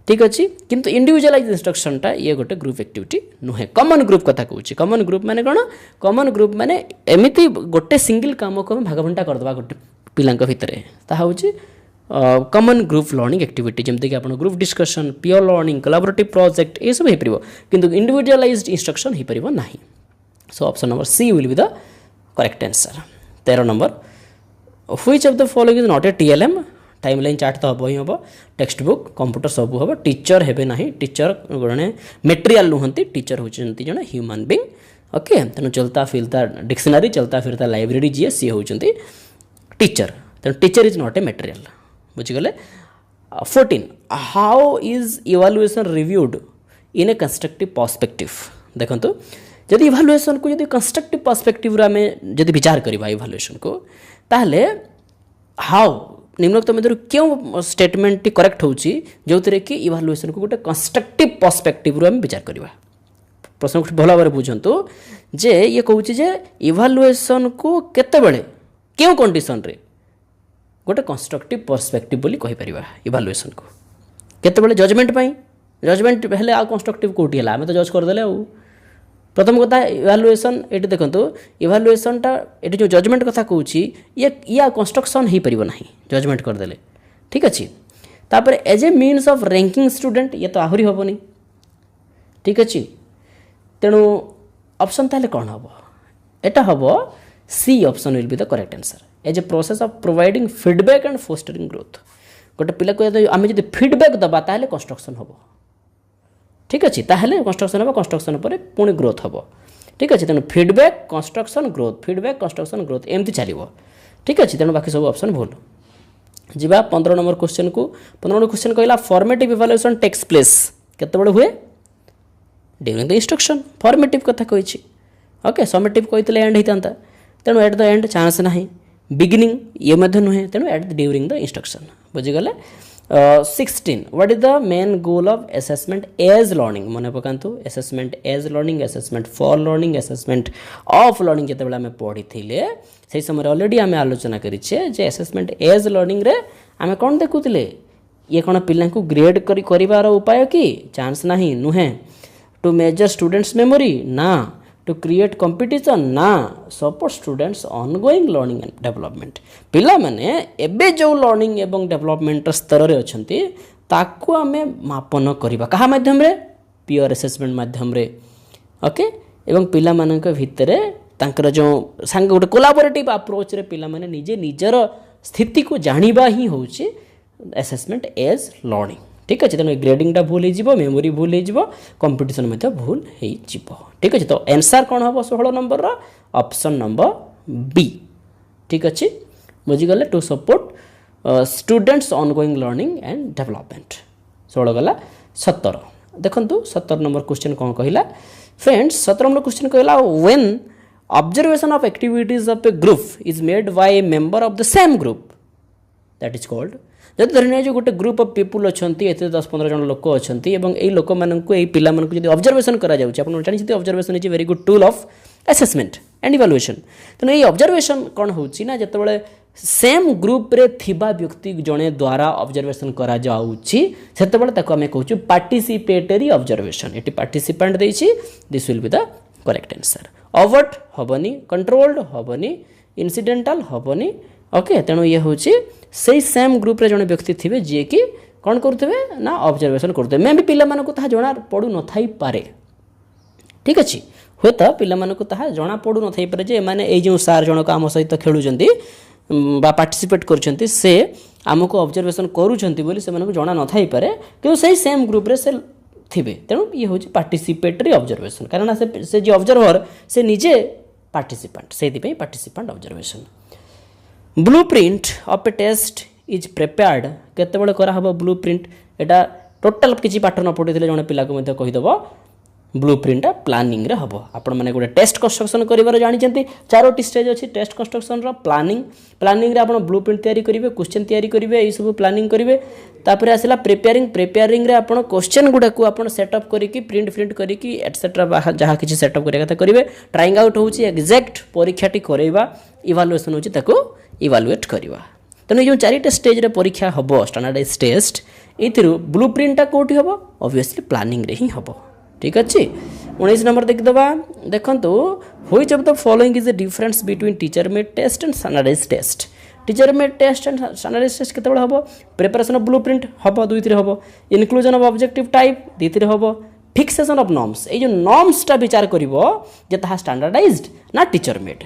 ठीक अच्छे किंतु इंडिविजुअलाइज इंस्ट्रक्शनटा ये गोटे ग्रुप एक्टिविटी नुहे कमन ग्रुप कथा कहूँ कमन ग्रुप माने कौन कमन ग्रुप माने एमती गोटे सिंगल काम को भाग बंटा करदे गोटे पिला भितर ताहा कमन ग्रुप लर्निंग एक्टिविटी जमती कि आप group discussion peer learning collaborative project ये सब हो पार किंतु इंडिविजुअलाइज्ड इंस्ट्रक्शन हो पार ना so option number C will be the correct answer 13 number which of the following is not a TLM timeline chart तो हम ही हम टेक्स्ट बुक कंप्यूटर सब हम टीचर हे ना टीचर जड़े मेटेरियल नुहति टीचर होती जड़े ह्यूमन बीइंग ओके तेणु चलता फिरता डिक्शनरी चलता फिरता लाइब्रेरी जी सी होती टीचर तेणु teacher is not a material बुझीगले 14 how is evaluation reviewed in a constructive perspective देखो जदि इवालुएशन को जब कंस्ट्रक्टिव पर्सपेक्टिव आम जब विचार करवा इवालुएशन को ताहले हाउ निम्नोक्त मध्य क्यों स्टेटमेंट करेक्ट होची जो कि इवालुएशन को गोटे कंस्ट्रक्टिव पर्सपेक्टिव आम विचार करवा प्रश्न को भल भाव बुझंतु जे ये कहूँ जे इवालुएशन को केतेबेले क्यों कंडीशन रे गोटे कंस्ट्रक्टिव पर्सपेक्टिव बोली कहि परिबा इवालुएशन को केतेबेले जजमेंट हेले आ कंस्ट्रक्टिव कोठी हला हमें तो जज कर देले आ प्रथम कथा इवालुएशन ये देखो इवालुएशनटा ये जो जजमेंट कथा कहूँ ये या कंस्ट्रक्शन हो पार ना जजमेंट करदे ठीक अच्छे तापर as a means of ranking student ये तो आहरी हेनी ठीक अच्छे तेणु ऑप्शन ताले कौन हम एटा हम C option will be the correct answer as a process of providing feedback and fostering growth गोटे पिला को आम जो फीडबैक दबा ताले कंस्ट्रक्शन हम ठीक अच्छे ताहले कंस्ट्रक्शन हम कंस्ट्रक्शन पर पुणी ग्रोथ हम ठीक अच्छे तेणु फीडबैक कंस्ट्रक्शन ग्रोथ एमती चलो ठीक अच्छे तेणु बाकी सब ऑप्शन भूल जीवा 15 नंबर क्वेश्चन को 15 नंबर क्वेश्चन कहला फॉर्मेटिव इवैल्यूएशन टेक्स प्लेस केतेबेले हुए ड्यूरिंग द इंस्ट्रक्शन फॉर्मेटिव कथा कही ओके समेटिव कही एंड होता तेणु एट द एंड चांस ना बिगिनिंग ये नुहे तेणु एट ड्यूरिंग द इंस्ट्रक्शन बुझीगले 16 what is the main goal of assessment as learning मन पकातु assessment as learning assessment for learning assessment of learning जिते आम पढ़ी से समय ऑलरेडी आम आलोचना करें जे असेसमेंट एज लर्निंग रे आम कौन देखुले ये कौन पिला ग्रेड कर उपाय कि चांस ना नुहे टू मेजर स्टूडेंट्स मेमोरी ना टू क्रिएट कंपटीशन ना support students ongoing learning and development पिला माने एबे जो लर्निंग एवं डेवलपमेंट स्तर रे अछंती ताकू आमे मापन करबा कहा माध्यम रे पियर असेसमेंट माध्यम रे ओके एवं पिला मानक भितरे तांकर जो संग गोटे कोलाबोरेटिव अप्रोच रे पिला माने निजे निजर स्थिति को जानिबा ही होची असेसमेंट एज लर्निंग ठीक अच्छे तेनाली ग्रेडिंगटा भूल हो मेमोरी भूल हो कंपिटिशन भूल हो ठीक अच्छे तो आंसर कौन हम 16 नंबर ऑप्शन नंबर बी ठीक अच्छे बुझीगले to support students ongoing learning and development 16 गला 17 देखु 17 नंबर क्वेश्चन कौन कहला फ्रेंड्स 17 नंबर क्वेश्चन कहला when observation of activities of a group is made by a member of the same group that is called जब धरने जो गोटे group of people अच्छा 10-15 जन लोक अच्छा यही लोक पिला ऑब्जर्वेशन करा जानी observation is very good tool of assessment and evaluation तेणु ये ऑब्जर्वेशन कौन होची ना जिते सेम ग्रुप रे थिबा व्यक्ति जड़े द्वारा ऑब्जर्वेशन करा जाउची सेतेबेले ताको आमे कहूछु पार्टिसिपेटरी ऑब्जर्वेशन एटी पार्टिसिपेंट देछि this will be the correct answer overt हबनी कंट्रोल्ड हबनी इनसिडेंटल हबनी ओके तेणु ये हूँ से सेम ग्रुप रे जड़े व्यक्ति थे जी कि कौन करुवे ना ऑब्जर्वेशन करुवे मे भी पिला जना पड़ू न थाई पारे ठीक अच्छे हे तो पिला जना पड़ू न थाई पारे जे माने ए जो सार जनक आम सहित खेलुंट पार्टिसिपेट कर से आमको ऑब्जर्वेशन करुँच बोली से जना न थाई पारे कि से सेम ग्रुप रे से थे तेणु ये हूँ पार्टिसिपेटरी ऑब्जर्वेशन कारण से जो ऑब्जर्वर से निजे पार्टिसिपेंट से participant observation blueprint of a test is prepared केतेबेले करा हबो ब्लूप्रिंट एटा टोटल किछि पाठ न पढिथिले जने पिला को मते कहि दबो ब्लूप्रिंट प्लानिंग रे हबो आपण माने गोटे टेस्ट कंस्ट्रक्शन करिवार जानि चंती चारोटी स्टेज अछि टेस्ट कंस्ट्रक्शन रो प्लानिंग रे आपण ब्लूप्रिंट तयारी करिवे क्वेश्चन तयारी करिवे ए सब प्लानिंग करिवे तापर आसिला प्रिपेयरिंग रे आपण क्वेश्चन गुडा को आपण सेटअप करिकि प्रिंट करिकि एटसेट्रा जहा किछि सेटअप करिया कथा करिवे ट्राइंग आउट होछि एग्जैक्ट परीक्षाटी करैबा इवैल्यूएशन होछि ताको इवैल्यूएट करवा तेणु ये चारिटा स्टेज परीक्षा हम स्टैंडर्डाइज टेस्ट ये ब्लू प्रिंटा कौटी हम ऑब्वियसली प्लानिंग रे ही हम ठीक अच्छे 19 नंबर देखिदबा देखंतु which of the following is the difference between teacher made test and standardize test teacher made test and standardize test केतबेले हम प्रिपरेशन ऑफ ब्लू प्रिंट हम दुईथिरे हम इनक्लूजन ऑफ ऑब्जेक्टिव टाइप दुईथिरे हम फिक्सेशन ऑफ नॉर्म्स ये जो नॉर्म्सटा विचार करिवो जे ताहा स्टैंडर्डाइज्ड ना टीचर मेड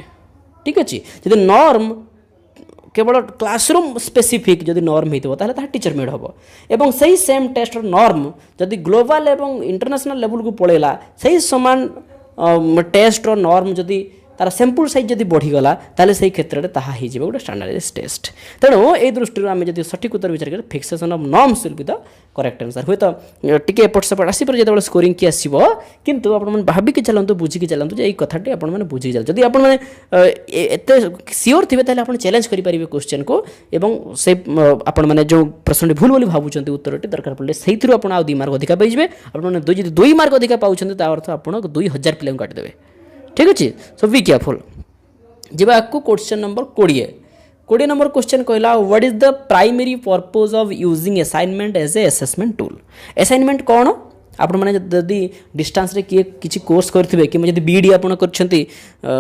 ठीक अच्छे जदि नॉर्म केवल क्लासरूम स्पेसिफिक जदि नॉर्म होता ताहले ताहा टीचर मेड हम एवं सही सेम टेस्ट नॉर्म जदि ग्लोबल एवं इंटरनेशनल लेवल को पड़ेगा सही समान टेस्ट नॉर्म जदि तार सैंपल साइज जदि बढ़ीगला ताले सही क्षेत्र में ताहा हो गोटे स्टैंडर्डाइज टेस्ट तेणु ये दृष्टि आम जब सठिक उत्तर विचार करें fixation of norms will be the correct answer हुए तो टी एपट सेपट आसपर जो स्कोरिंग की आसो किंतु आपण भाविकी चलतु बुझिकी चलतु ये कथाटी आपने बुझिकी चल जब आपत सियोर थे आप चैलेंज करेंगे क्वेश्चन को एवं से आपने जो प्रश्न भूल बोली भावुं उत्तर दरकार पड़े से आप 2 मार्क अधिक पाइबे आपने 2 मार्क अधिक पाँच अर्थ आप 2000 पिला काटिदेवे ठीक अच्छे सो बी केयरफुल जब आपको क्वेश्चन नंबर 20 नंबर क्वेश्चन कहला what is the primary purpose of using assignment as a assessment tool assignment कौन आपण मैंने जदि डिस्टेंस रे किए किसी कोर्स करथिबे कि जदि बीडी आपण करछंती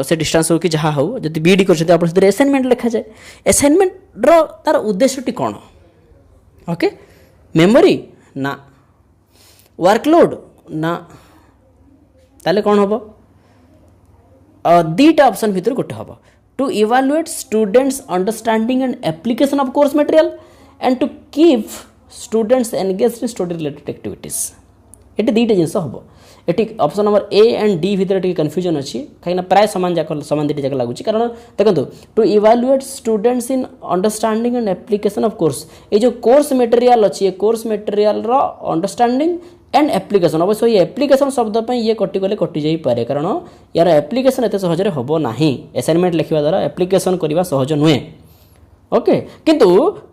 से डिस्टेंस हो कि जहाँ हो जदि बीडी करछंती आपण से असाइनमेंट लिखा जाए असाइनमेंट रो तार उद्देश्यटी कौन ओके मेमोरी ना वर्कलोड ना ताले कौन होबो दीटा ऑप्शन भितर गोटे हम to evaluate students understanding and application of course material and to keep students engaged in study related activities ये दीटा जिनस हम ये option number A and D भितर टी कन्फ्यूजन अच्छी कहीं प्राय सामान दीटा जाक लगुच कारण देखो to evaluate students in understanding and application of course ये जो कोर्स मटेरियल अच्छी ये कोर्स मटेरियल रो अंडरस्टैंडिंग एंड एप्लिकेशन अवश्य ये एप्लिकेशन शब्द ये कटिगले कटि जाई पारे कारण यार एप्लिकेशन एत सहज हम ना असाइनमेंट लिखा द्वारा एप्लिकेशन करवा सहज नुहे ओके किंतु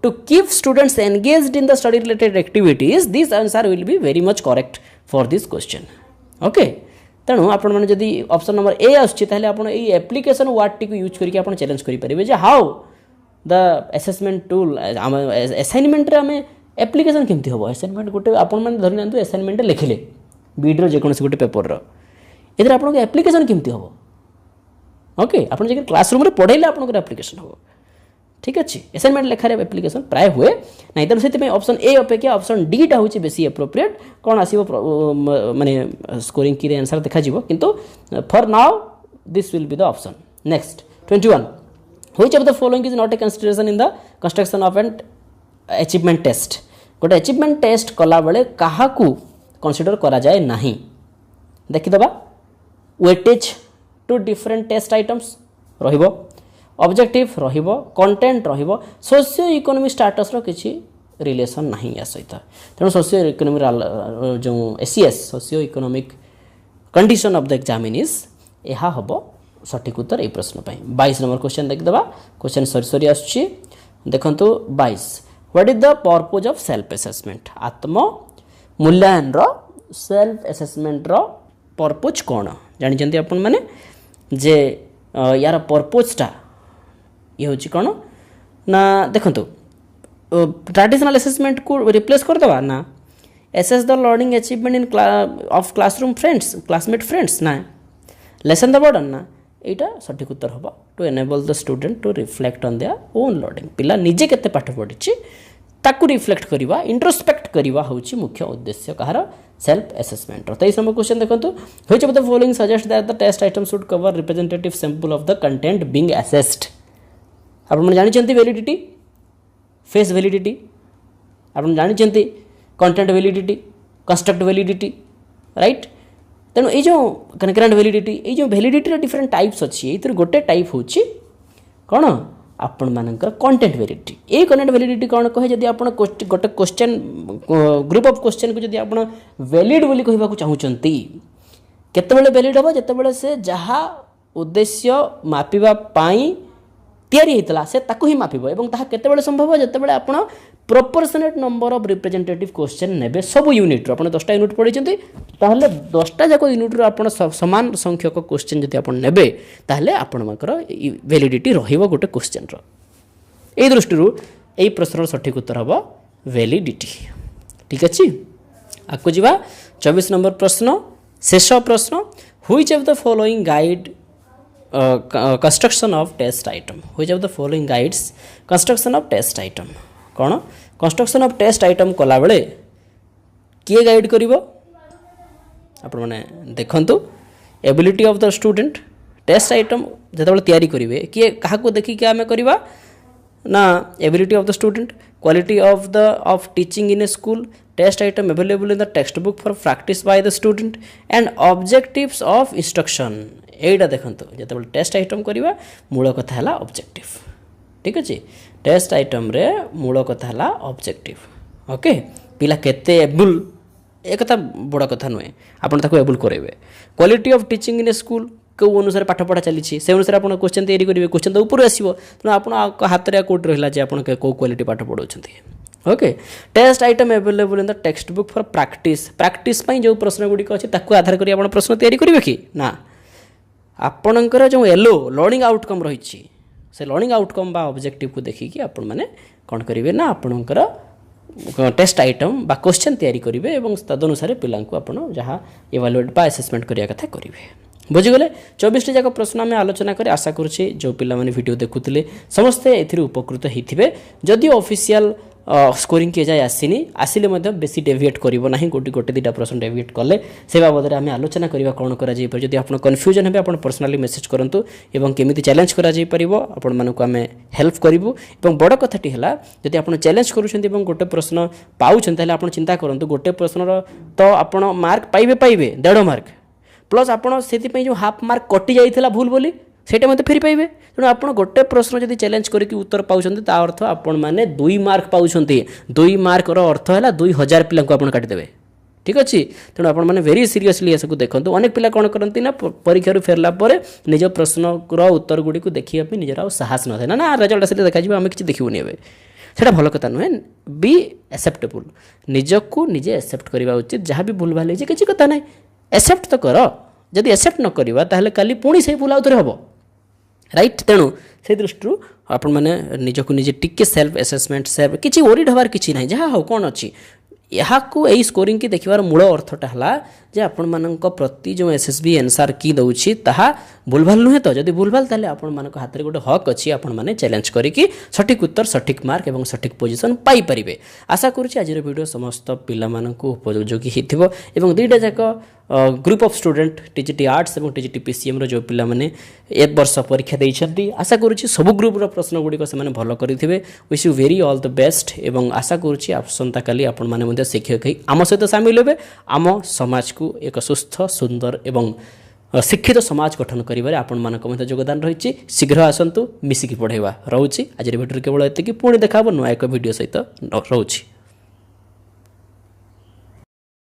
to keep students engaged in the study related activities this answer will be very much correct for this question okay तेणु आपने जदि ऑप्शन नंबर ए आसने आप एप्लिकेशन वर्ड टी यूज करके चैलेंज करेंगे how the assessment tool assignment आम application केमती हम असाइनमेंट गोटे आपने धरी ना असाइनमेंट लिखिले बीड्र जेकोसी गोटे पेपर ये आपको एप्लिकेशन केमती हम ओके आप क्लासरूम में पढ़ेले आप एप्लिकेशन हम ठीक अच्छे असाइनमेंट लेखार एप्लिकेशन प्राय हुए ना तेणु से ऑप्शन ए अपेक्षा ऑप्शन डी टा हूँ बेसी एप्रोप्रिएट कौन आसो माने स्कोरिंग की आंसर देखा किंतु for now this will be the option next 21 which of the following is not a consideration in the construction of an achievement test गोटे अचीवमेंट टेस्ट कला बेले क्या कंसीडर करा जाए नहीं देखीदबा weightage to different test items रहिबो objective रहिबो कंटेंट रहिबो सोशियो इकोनॉमिक स्टेटस रो किछि रिलेशन नहीं या सहित तेणु सोशियो इकोनॉमिक जो ACS socio economic condition of the examinees यह हम सठिक उत्तर ये प्रश्न 22 नंबर क्वेश्चन देखीदबा क्वेश्चन सरी सरी आसुछि देखंतु 22 what is the purpose of self assessment आत्म मूल्यांकन रो सेल्फ असेसमेंट रो पर्पज कौन जानी आपण माने जे यार पर्पजटा ये हूँ कौन ना देखो ट्रेडिशनल असेसमेंट को रिप्लेस करदेवा ना assess the learning achievement in of classroom friends classmate friends ना लेसन द बर्डन ना यहाँ सठिक उत्तर हम to enable the student to reflect on their own learning पिला निजे केते पाठ पढ़ी ताकू रिफ्लेक्ट करवा इंट्रोस्पेक्ट करवा हूँ मुख्य उद्देश्य कहार सेल्फ असेसमेंट 23 नंबर क्वेश्चन देखो which of the following suggest that the test item should cover representative sample of the content being assessed आप जानी वैलिडिटी फेस वैलिडिटी आप जानी content validity construct validity right तेणु ये जो कनकरेंट वैलिडिटी ये जो वैलिडिटी डिफरेंट टाइप्स अच्छी ये गोटे टाइप हूँ कौन आपण मानकर कंटेंट वैलिडिटी ये कंटेंट वैलिडिटी कौन कहे जदि आप गोटे क्वेश्चन ग्रुप ऑफ क्वेश्चन को जदि आप वैलिड बोली कहवा चाहूँगी केतेबेले वैलिड हम जितेबाला से जहाँ उद्देश्य मापिबा पाई तैयारी होता से ताकू ही मापिब और ताहा केतेबेले संभव जितेबाला आप proportionate number of representative question नेबे सब यूनिट आप 10टा यूनिट पढ़ी ताहले 10टा जाक यूनिट आप समान संख्यक क्वेश्चन जब आप नेबे ताहले आपणकर वैलिडिटी रहिबो गोटे क्वेश्चन रो ए दृष्टि यही प्रश्न सठिक उत्तर हम वैलिडिटी। ठीक अच्छे आगे जा 24 नंबर प्रश्न शेष प्रश्न which of the following guide construction of test item which of the following guides construction of test item कौन कंस्ट्रक्शन ऑफ टेस्ट आइटम कला बेले किए गाइड करिवो आपण माने देखंतु ability of the student test item जतबेले तैयारी करिवे किए काहा को देखि के आमे करिवा ना ability of the student quality of teaching in a school test item available in the text book for practice by the student and objectives of instruction एटा देखंतु जतबेले टेस्ट आइटम करिवा मूल कथा हला ऑब्जेक्टिव। ठीक अछि टेस्ट आइटम रे मूल कथा हला ऑब्जेक्टिव। ओके पिला केते एबल एक कथा बड़ा कथा नुहे आपन ताको एबल करेबे quality of teaching in a school कौ अनुसार पाठ पढ़ा चली से अनुसार आप क्वेश्चन तैयारी करेंगे क्वेश्चन तो ऊपर आसो तेना आप हाथ में कौट रहा है आप कौ क्वालिटी पाठ पढ़ाऊँ। Okay test item available in the text book for practice जो प्रश्न गुड़िक अच्छे आधार कर प्रश्न तैयारी करेंगे कि ना आपणकर जो एलो लर्निंग आउटकम रही से लर्निंग आउटकम बा ऑब्जेक्टिव को देखिकी आपण मैंने कौन करेंगे ना आपणकर टेस्ट आइटम बा क्वेश्चन तैयारी करेंगे और तदनुसार पिला जहाँ इवालुएट बा असेसमेंट करिया कथा करेंगे। बुझीगले 24 जाक प्रश्न आम आलोचना करें आशा करुच्छे जो पिला माने वीडियो देखुले समस्ते ए उपकृत होते जदि ऑफिशियल स्कोरिंग किए जाए आसीनी आसिले बेसी डेविएट करिवो नाही गोटे गोटे दुटा प्रश्न डेविएट कले से बाबद आम आलोचना करवा कौन कर जदि आप कन्फ्यूजन हे आप पर्सनाली मेसेज करूँ और केमी चैलेंज कर हेल्प करूँ। बड़ कथाटी है जदि आप चैलेंज करुँच गोटे प्रश्न पाँच आप चिंता करूँ गोटे प्रश्नर तो आप मार्क पाइबे 1.5 मार्क प्लस आपड़ से जो हाफ मार्क कटि जाइए भूल बोली सेटा मत फेरी पाइबे तेणु आप गोटे प्रश्न जब चैलेंज करके उत्तर पाँच ता अर्थ आपण मैंने 2 मार्क पाँच 2 मार्क अर्थ है 2000 पिला आप काटिदेवे। ठीक अच्छे तेणु आप वेरी सीरियसली इसको देखो अनेक पिला कौन करती ना परीक्षा फेरला निज प्रश्न उत्तर गुड़ी को देखा निजर साहस न था ना रिजल्ट आसे देखा आम कि देखूनी ए से भल कथा नुहे बी एक्सेप्टेबल निजक निजे एक्सेप्ट करवा उचित जहाँ भी भूल भाल हो किसी कथा ना एक्सेप्ट तो कर जदि एक्सेप्ट न करवा ताहले काली पुणी से भूल आउथरे हम राइट तेणु से दृष्टि आपण मैंने निजक निजे टिके सेल्फ एसेसमेंट सेल्फ किसी ओरिड हबार किसी ना जहाँ हो कौन अच्छी यहाँ को यही स्कोरिंग की देखिबार मूल अर्थटा है जे आपण मानक प्रति जो एसएसबी आंसर की दउछि ताहा भूलभाल नुहे तो जदि भूलभाल ताले आपण मानक हाथ में गोटे हक अच्छी आपण माने चैलेंज करिकी सठिक उत्तर सठिक मार्क एवं सठिक पोजिशन पाई परिबे। आशा करुछि आज वीडियो समस्त पिला मानक उपयोगी हिथिबो एवं दुईटा जाक group of student TGT arts और टीजीटी पीसीएम रो जो पिला माने एक वर्ष परीक्षा देइछन्ती आशा करुछि सब ग्रुप रो प्रश्न गुडी को से माने भलो करिथिबे। Wish you very all the best एवं आशा करुछि आसंता काली आपण माने मध्ये शिक्षक ही आम सहित सामिल हेबे आम समाज को एक सुस्थ सुंदर एवं शिक्षित समाज गठन करिबारे आपण मानक मध्ये योगदान रही शीघ्र आसंतु मिसिकी पढ़ेवा रोची आज वीडियो केवल एतिकी पुणी देखाबो नुआ एक वीडियो सहित रोची।